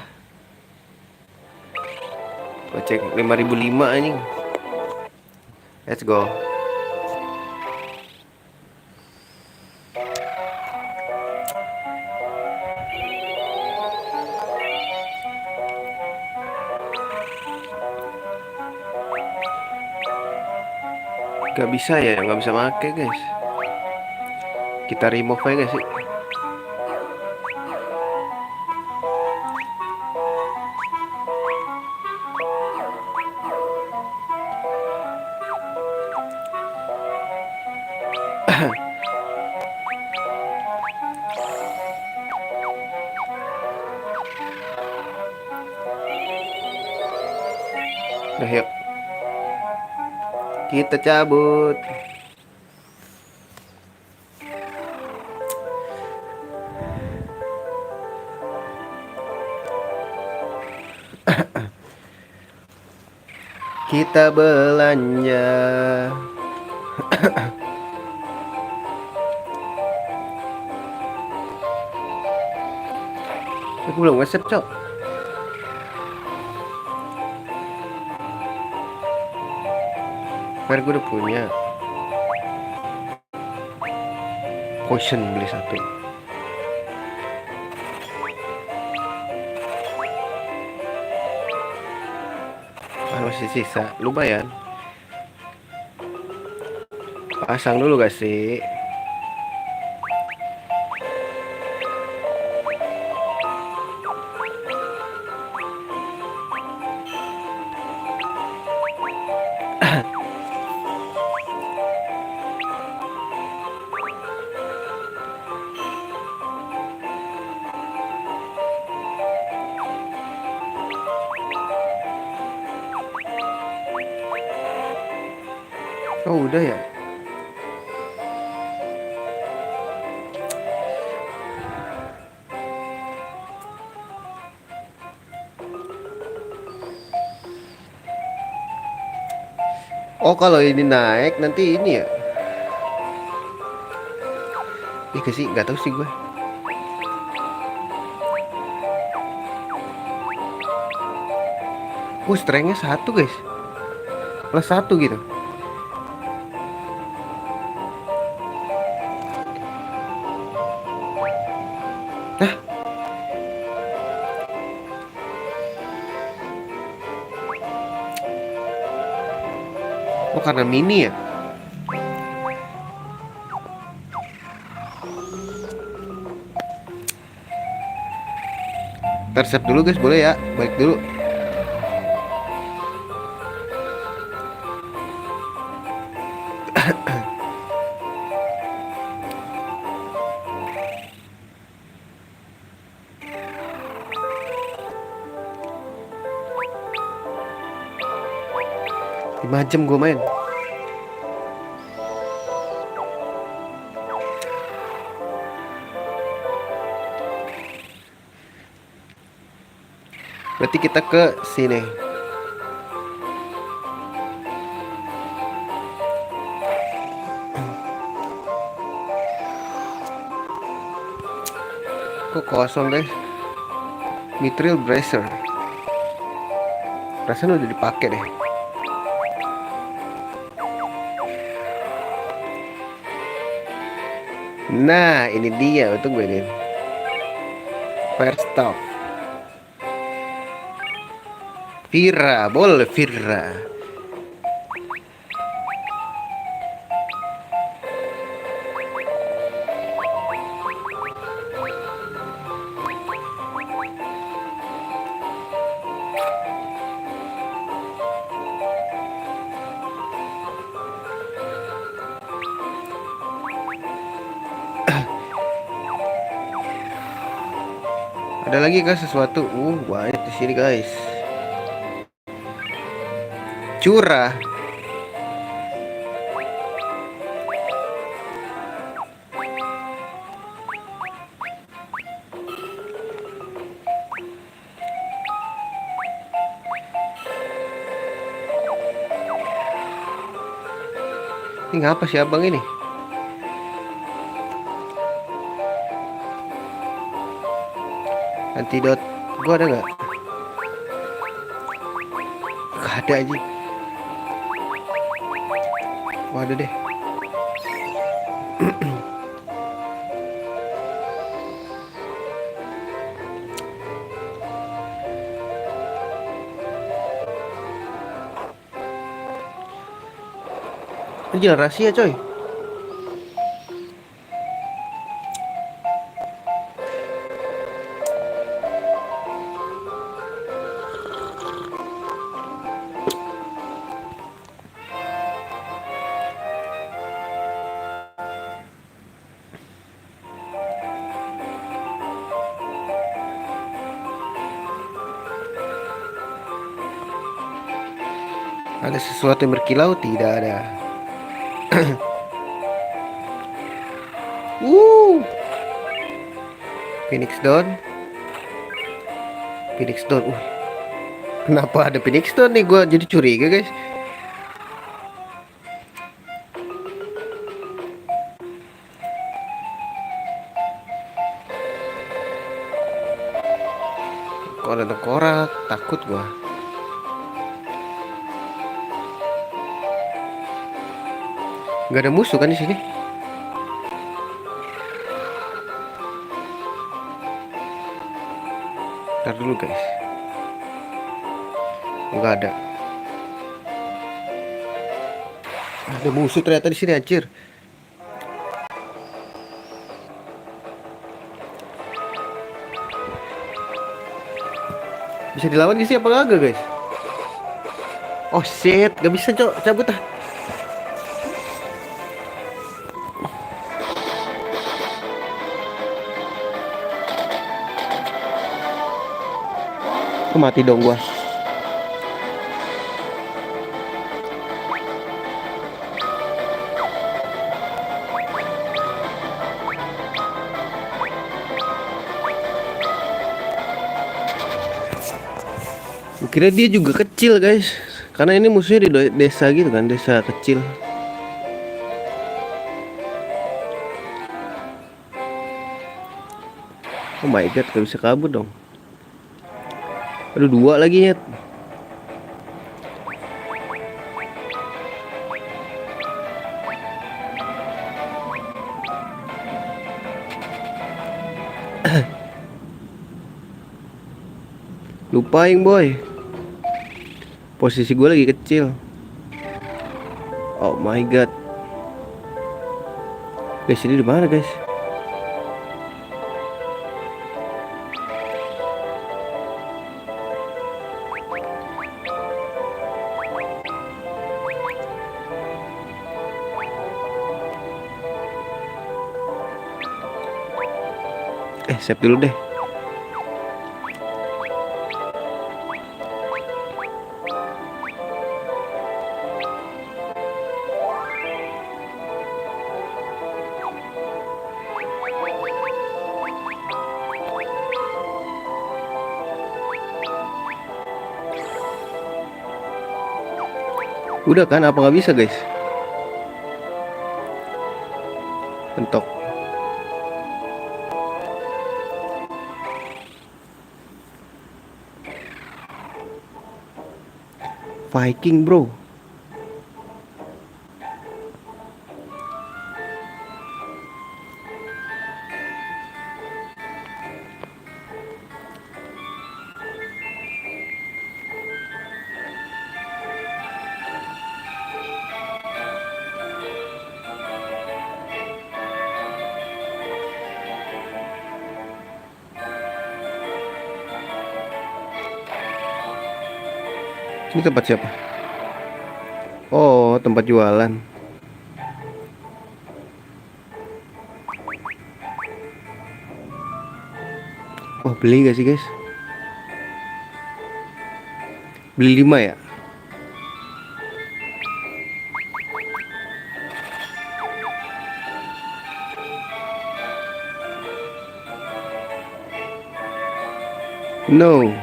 Goceng 5005 anjing. Let's go. Gak bisa ya, nggak bisa make guys. Kita remove aja guys sih. Ayo, kita cabut. Kita belanja. Aku belum nge-save, Cok. Kemarin gue udah punya potion, beli satu. Masih sisa, lumayan. Pasang dulu gak sih? Oh udah ya. Oh kalau ini naik nanti ini ya. Iya sih, nggak tahu sih gue. Strength-nya 1 guys. Plus 1 gitu. Nah. Oh karena mini ya. Tersep dulu guys, boleh ya? Balik dulu. Lima jam gue main. Berarti kita ke sini. Kok kosong guys? Mithril Bracer. Rasanya udah dipakai deh. Nah, ini dia untuk gue nih. Fire Staff. Vira, boleh Vira. Ada lagi guys sesuatu? Banyak di sini guys. Curah. Ini ngapa sih abang ini? Antidot gua ada nggak? Gak ada aja. Wah ada deh. Anjir rahasia coy. Ada sesuatu yang berkilau? Tidak ada. Woo! Phoenix Down. Phoenix Down. Kenapa ada Phoenix Down nih? Gua jadi curiga, guys. Kok ada tengkorak? Takut gua. Gak ada musuh kan di sini? Ntar dulu, guys. Enggak ada. Ada musuh ternyata di sini, anjir. Bisa dilawan gak sih apa kagak, guys? Oh shit, gak bisa, Cok. Cabut ah. Mati dong gua. Kira dia juga kecil, guys. Karena ini musuhnya di desa gitu kan, desa kecil. Oh my god, gak bisa kabur dong. Aduh, 2 lagi ya. Lupain, boy. Posisi gue lagi kecil. Oh my god. Guys, ini di mana, guys? Save dulu deh. Udah kan? Apa nggak bisa, guys? Mentok. Viking, bro. Ini tempat siapa? Oh, tempat jualan. Oh, beli gak sih, guys? Beli 5 ya? No.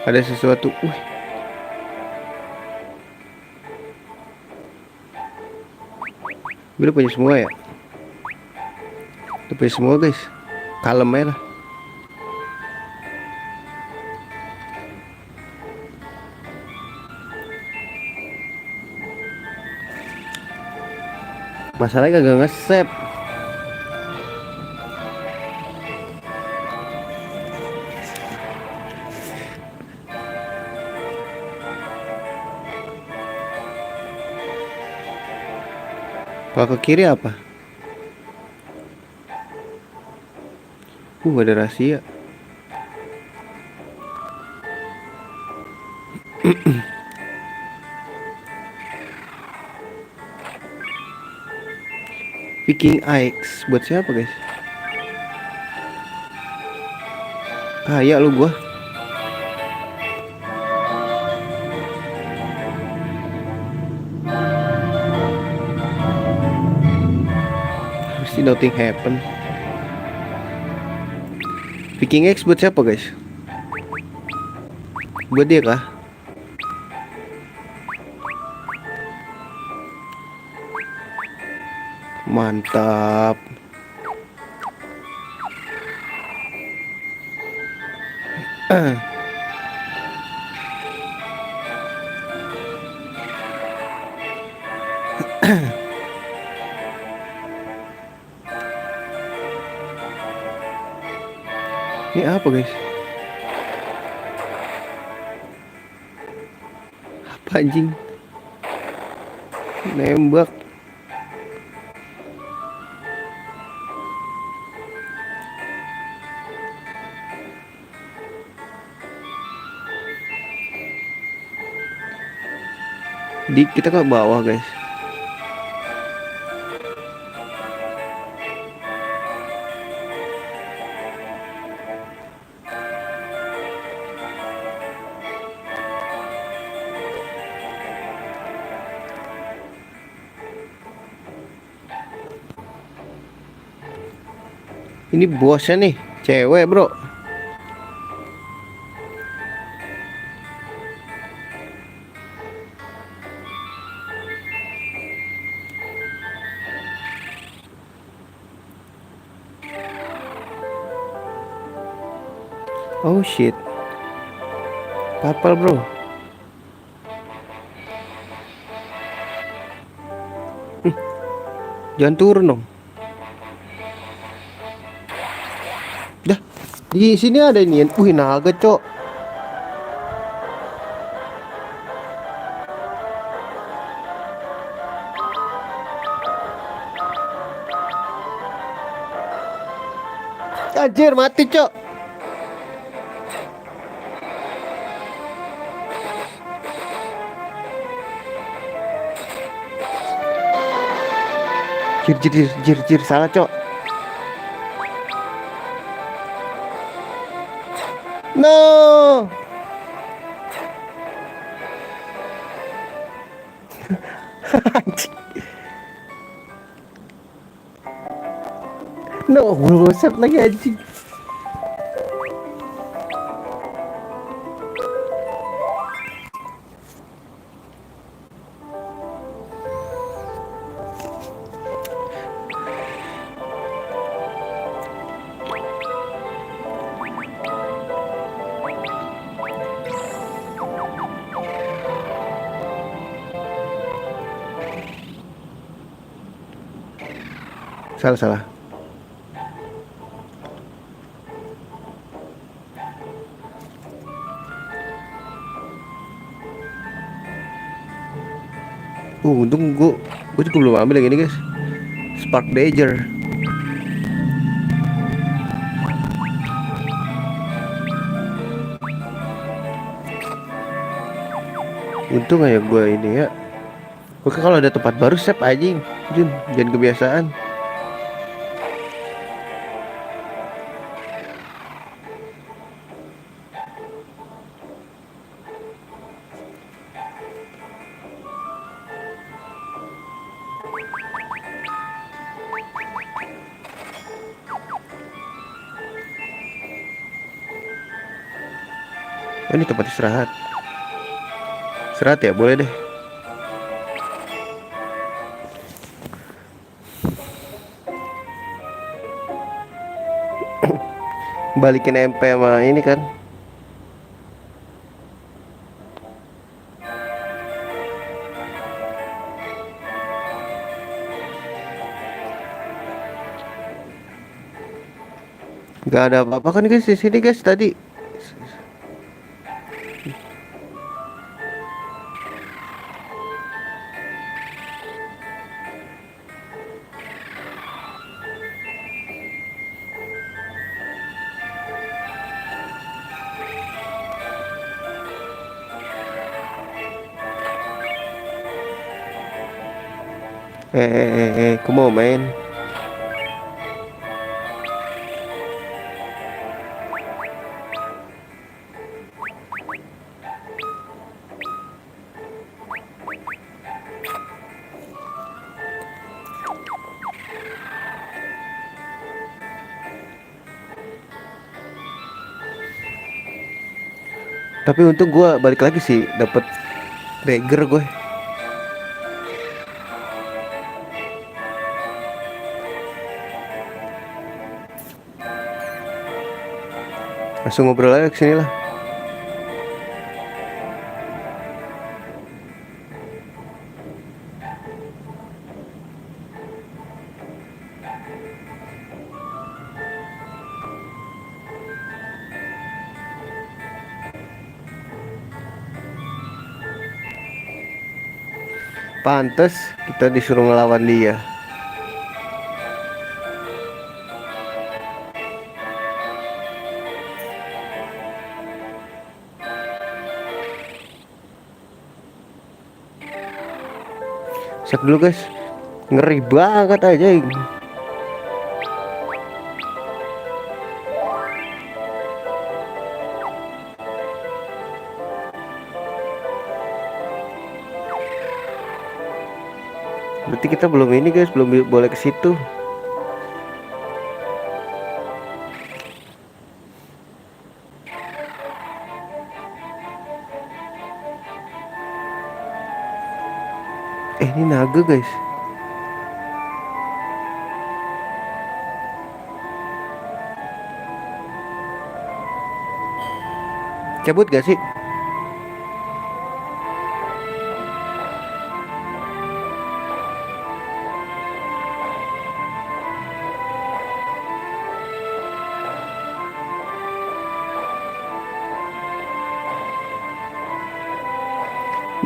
Ada sesuatu. Gue udah punya semua ya. Udah punya semua, guys. Kalem aja lah. Masalahnya kagak nge-save. Kalau ke kiri apa? Ada rahasia. Viking Axe buat siapa, guys? Kaya lu gua. Pasti nothing happen. Viking X buat siapa guys? Buat dia kah? Mantap. Ini apa guys? Apa anjing? Nembak. Kita ke bawah guys. Ini bosnya nih, cewek bro. Oh shit. Kapal bro. Jangan turun dong. Dah, di sini ada ini. Wih, naga, cok. Anjir, mati, cok. Jir, salah, cok. No. No, buset lagi anjing. Salah. Untung gue juga belum ambil yang ini guys. Spark Dagger. Untung aja gue ini ya. Oke, kalau ada tempat baru save anjing. Jun, jangan kebiasaan. Oh, ini tempat istirahat. Istirahat ya, boleh deh. Balikin MP sama ini kan. Gak ada apa-apa kan guys di sini guys tadi. Aku mau main. Tapi untung gue balik lagi sih, dapet dagger gue. Langsung ngobrol aja kesini lah. Pantes kita disuruh ngelawan dia. Cek dulu guys. Ngeri banget aja ini. Berarti kita belum ini guys, belum boleh ke situ. Ini naga guys. Cabut gak sih?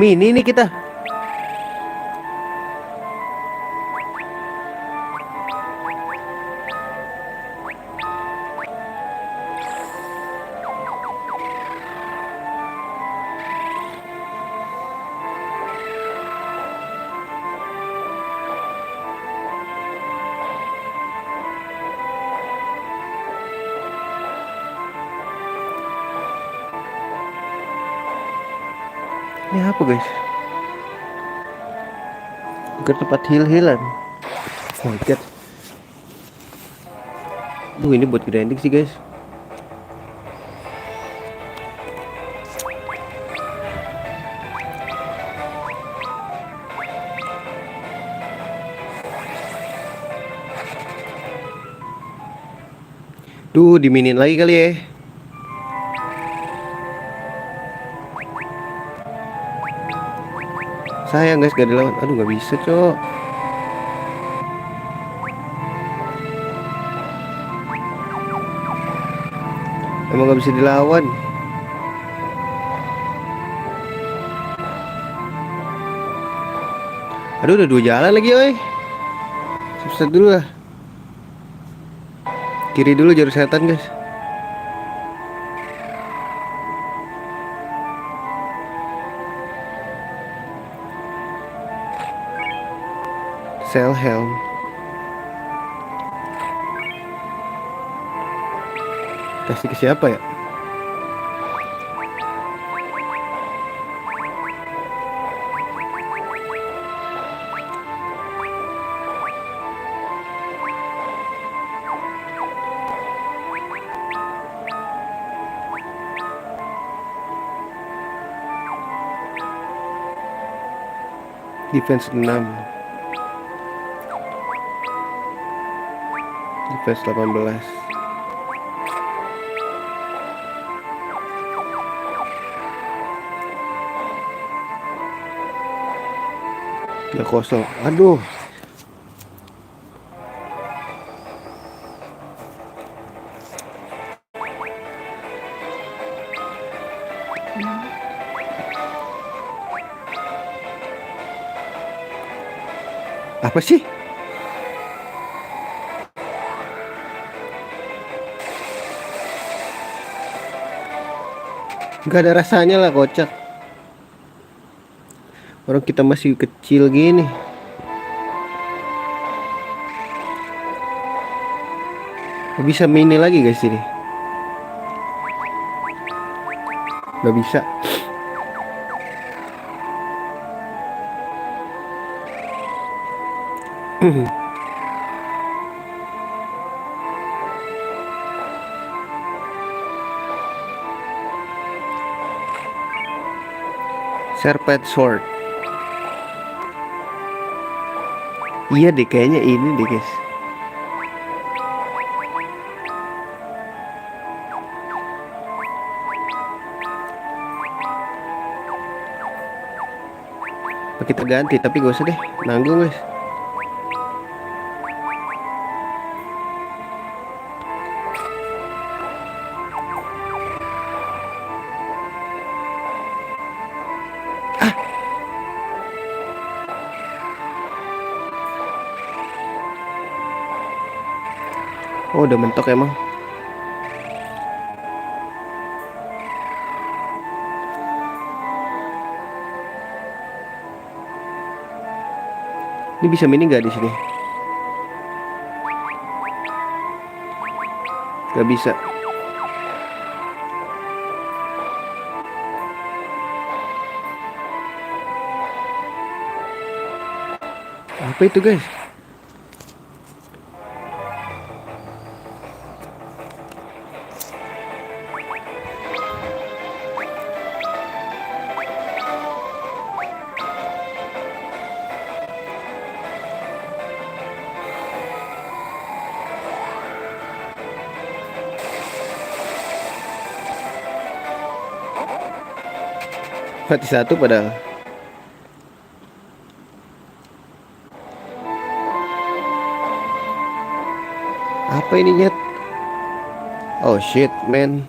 Mini nih kita. Ini apa guys? Ke tempat heal-healan. Oh my god. Ini buat grinding sih guys. Duh, diminin lagi kali ya. Sayang guys, gak dilawan. Aduh, gak bisa cok. Emang gak bisa dilawan. Aduh, udah 2 jalan lagi oi. Susah dulu lah. Kiri dulu jalur setan guys. Cell helm. Kasih ke siapa ya? Defense 6, defense 18. Udah kosong. Aduh. Apa sih? Gak ada rasanya lah, kocak. Orang kita masih kecil gini. Gak bisa mini lagi guys ini. Gak bisa. Serpent Sword. Iya deh, kayaknya ini deh guys. Kita ganti, tapi gak usah deh, nanggung guys. Oh, udah mentok emang. Ini bisa mini nggak di sini? Gak bisa. Apa itu guys? Mati satu padahal. Apa ini nyet? Oh shit man.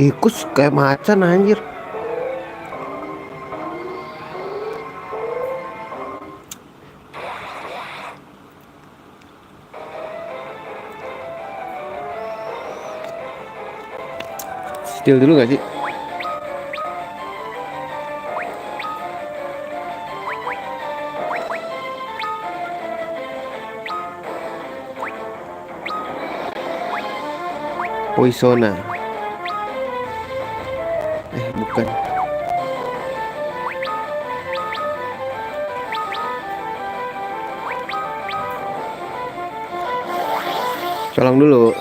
Tikus kayak macan anjir. Steal dulu gak sih? Poisona. Bukan. Colong dulu.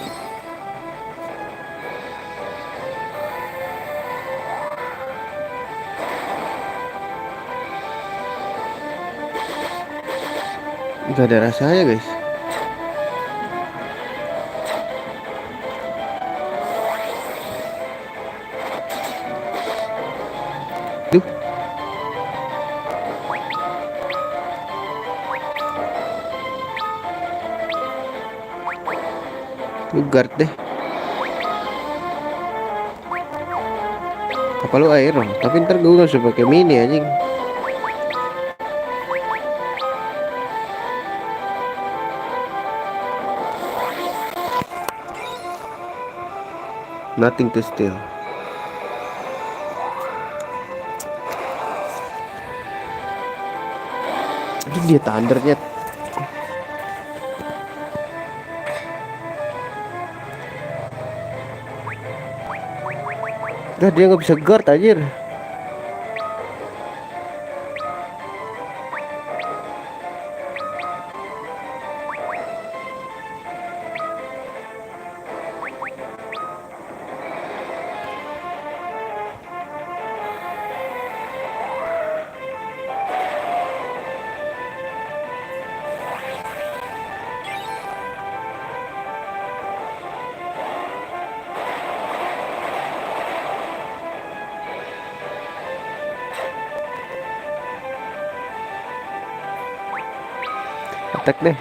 Gak ada rasanya guys. Duh. Lu guard deh. Apa lu air? Tapi ntar gue gak usah pakai mini anjing. Nothing to steal. Aduh, dia thundernya. Udah, dia nggak bisa guard anjir. Attack deh.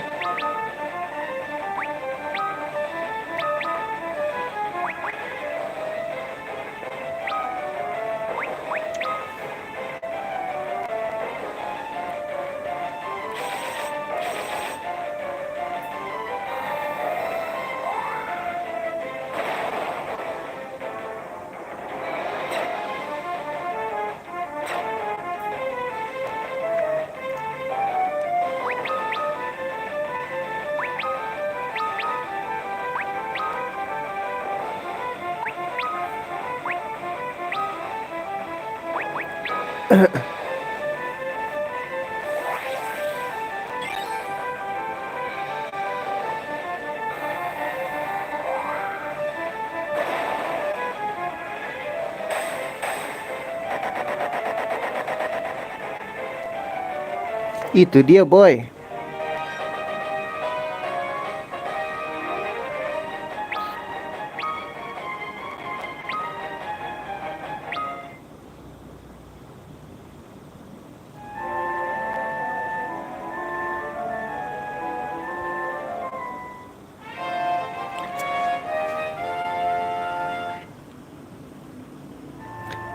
Itu dia boy.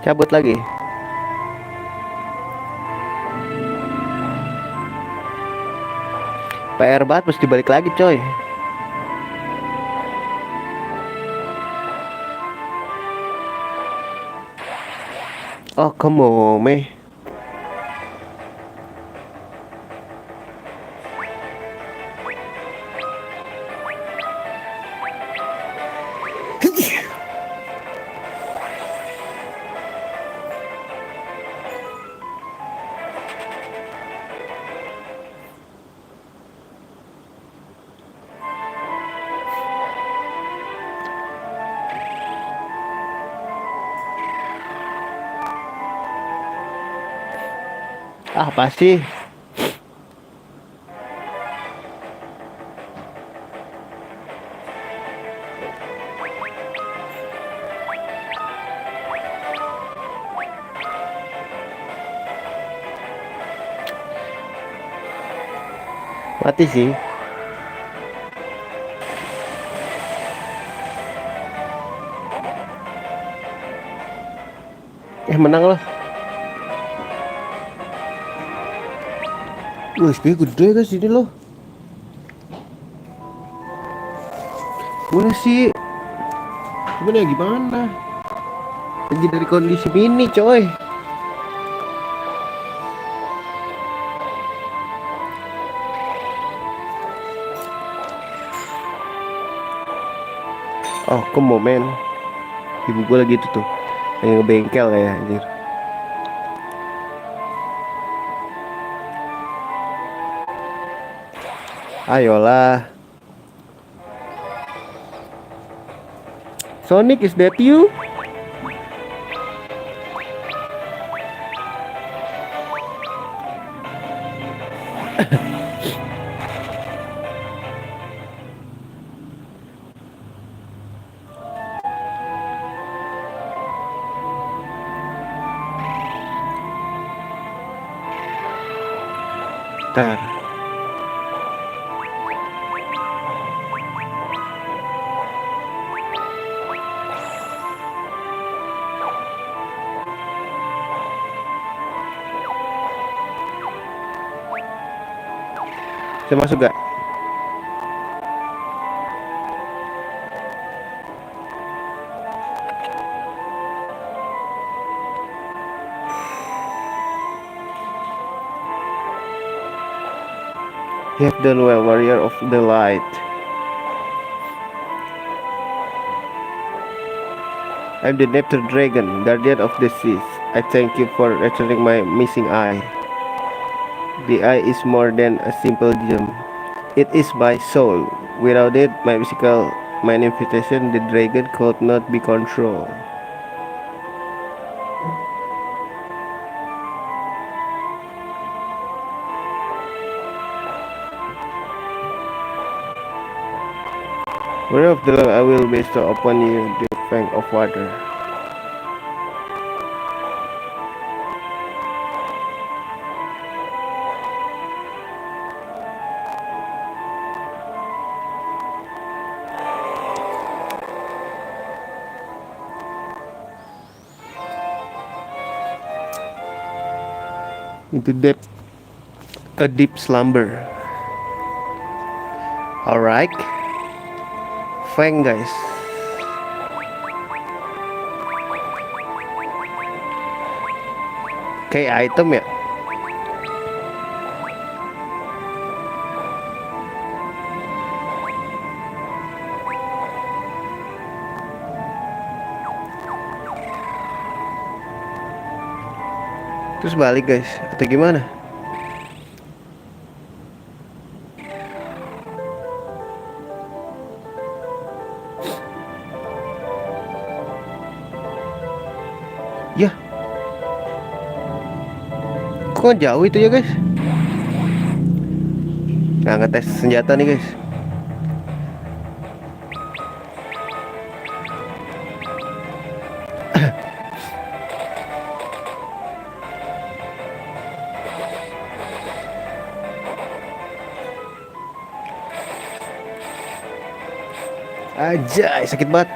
Cabut lagi. PR banget, mesti balik lagi coy. Oh come on meh. Ah pasti. Mati sih. Menang loh. Wih, SP gede guys ini loh. Boleh sih. Cuman ya gimana? Lagi dari kondisi ini coy. Oh, come on man. Ibu gue lagi itu tuh. Lagi ngebengkel kayak anjir. Ayolah. Sonic, is that you? Ntar. Saya masuk gak? You have done well, warrior of the light. I'm the Neptune Dragon, guardian of the seas. I thank you for returning my missing eye. The eye is more than a simple gem. It is my soul. Without it, my physical manifestation, the dragon could not be controlled. Warrior of the light, I will bestow upon you the fang of water. Into depth, a deep slumber. Alright, fang guys. Kayak item ya. Terus balik guys, atau gimana? Ya, kok jauh itu ya guys? Nggak ngetes senjata nih guys. Aja sakit banget.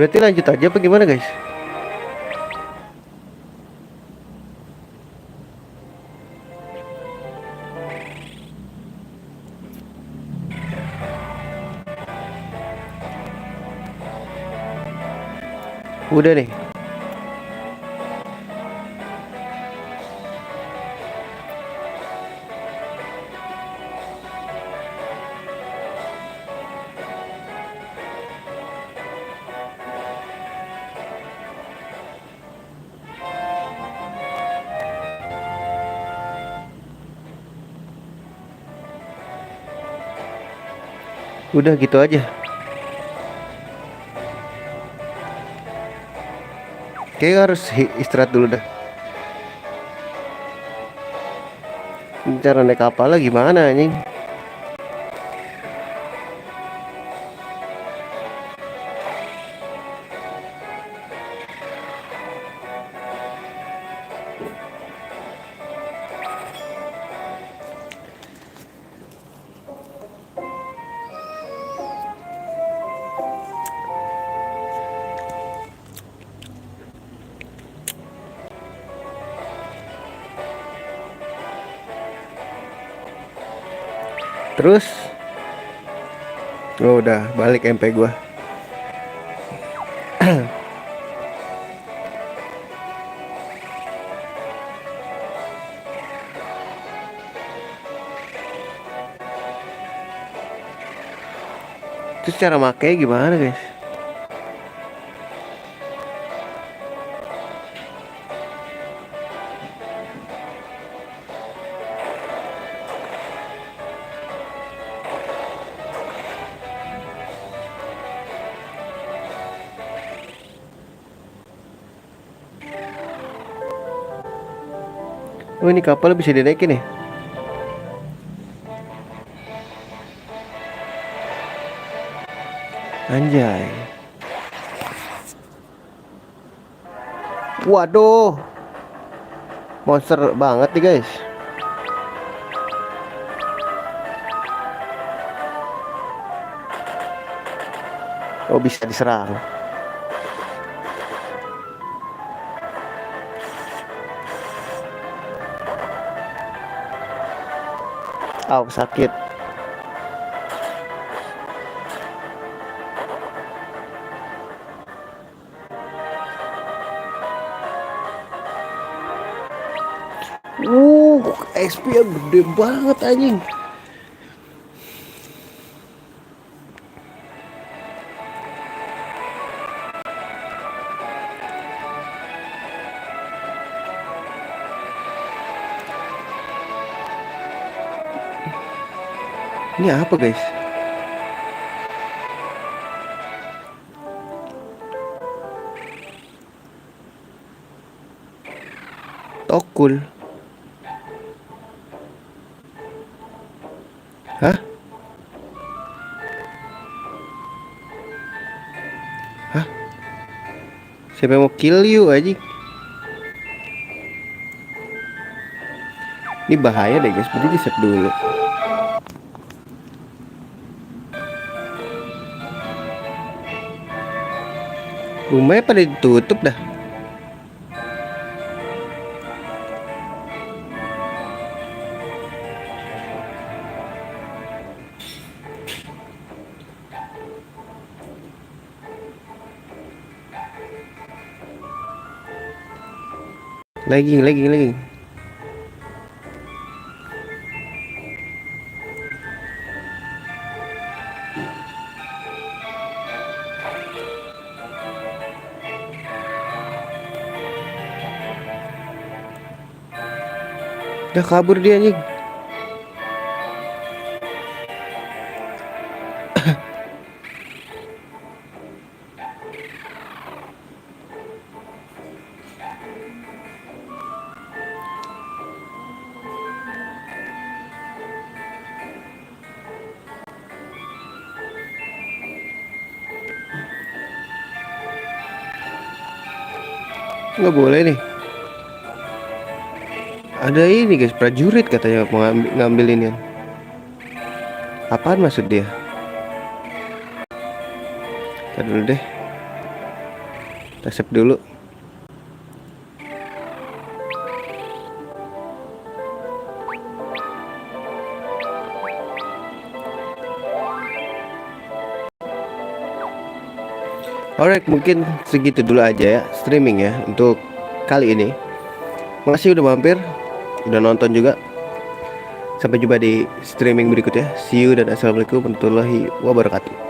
Berarti lanjut aja apa gimana guys? Udah nih. Udah gitu aja. Kayak harus istirahat dulu dah. Cara naik kapal lah gimana anjing? Terus oh, udah balik MP gua. Terus cara makainya gimana guys? Oh ini kapal bisa dinaikin nih. Anjay. Waduh. Monster banget nih guys. Oh bisa diserang. Aw sakit. XP yang gede banget anjing. Ini apa guys? Tokul. Hah? Hah? Siapa yang mau kill you aja? Ini bahaya deh guys, berarti set dulu. Rumahnya pada ditutup dah. Lagging. Udah kabur dia anjing. Nggak boleh nih. Ada ini guys, prajurit katanya mau ngambil ini. Apaan maksud dia? Ntar dulu deh, kita save dulu. Alright, mungkin segitu dulu aja ya streaming ya untuk kali ini. Makasih udah mampir, udah nonton juga. Sampai jumpa di streaming berikutnya. See you dan assalamualaikum warahmatullahi wabarakatuh.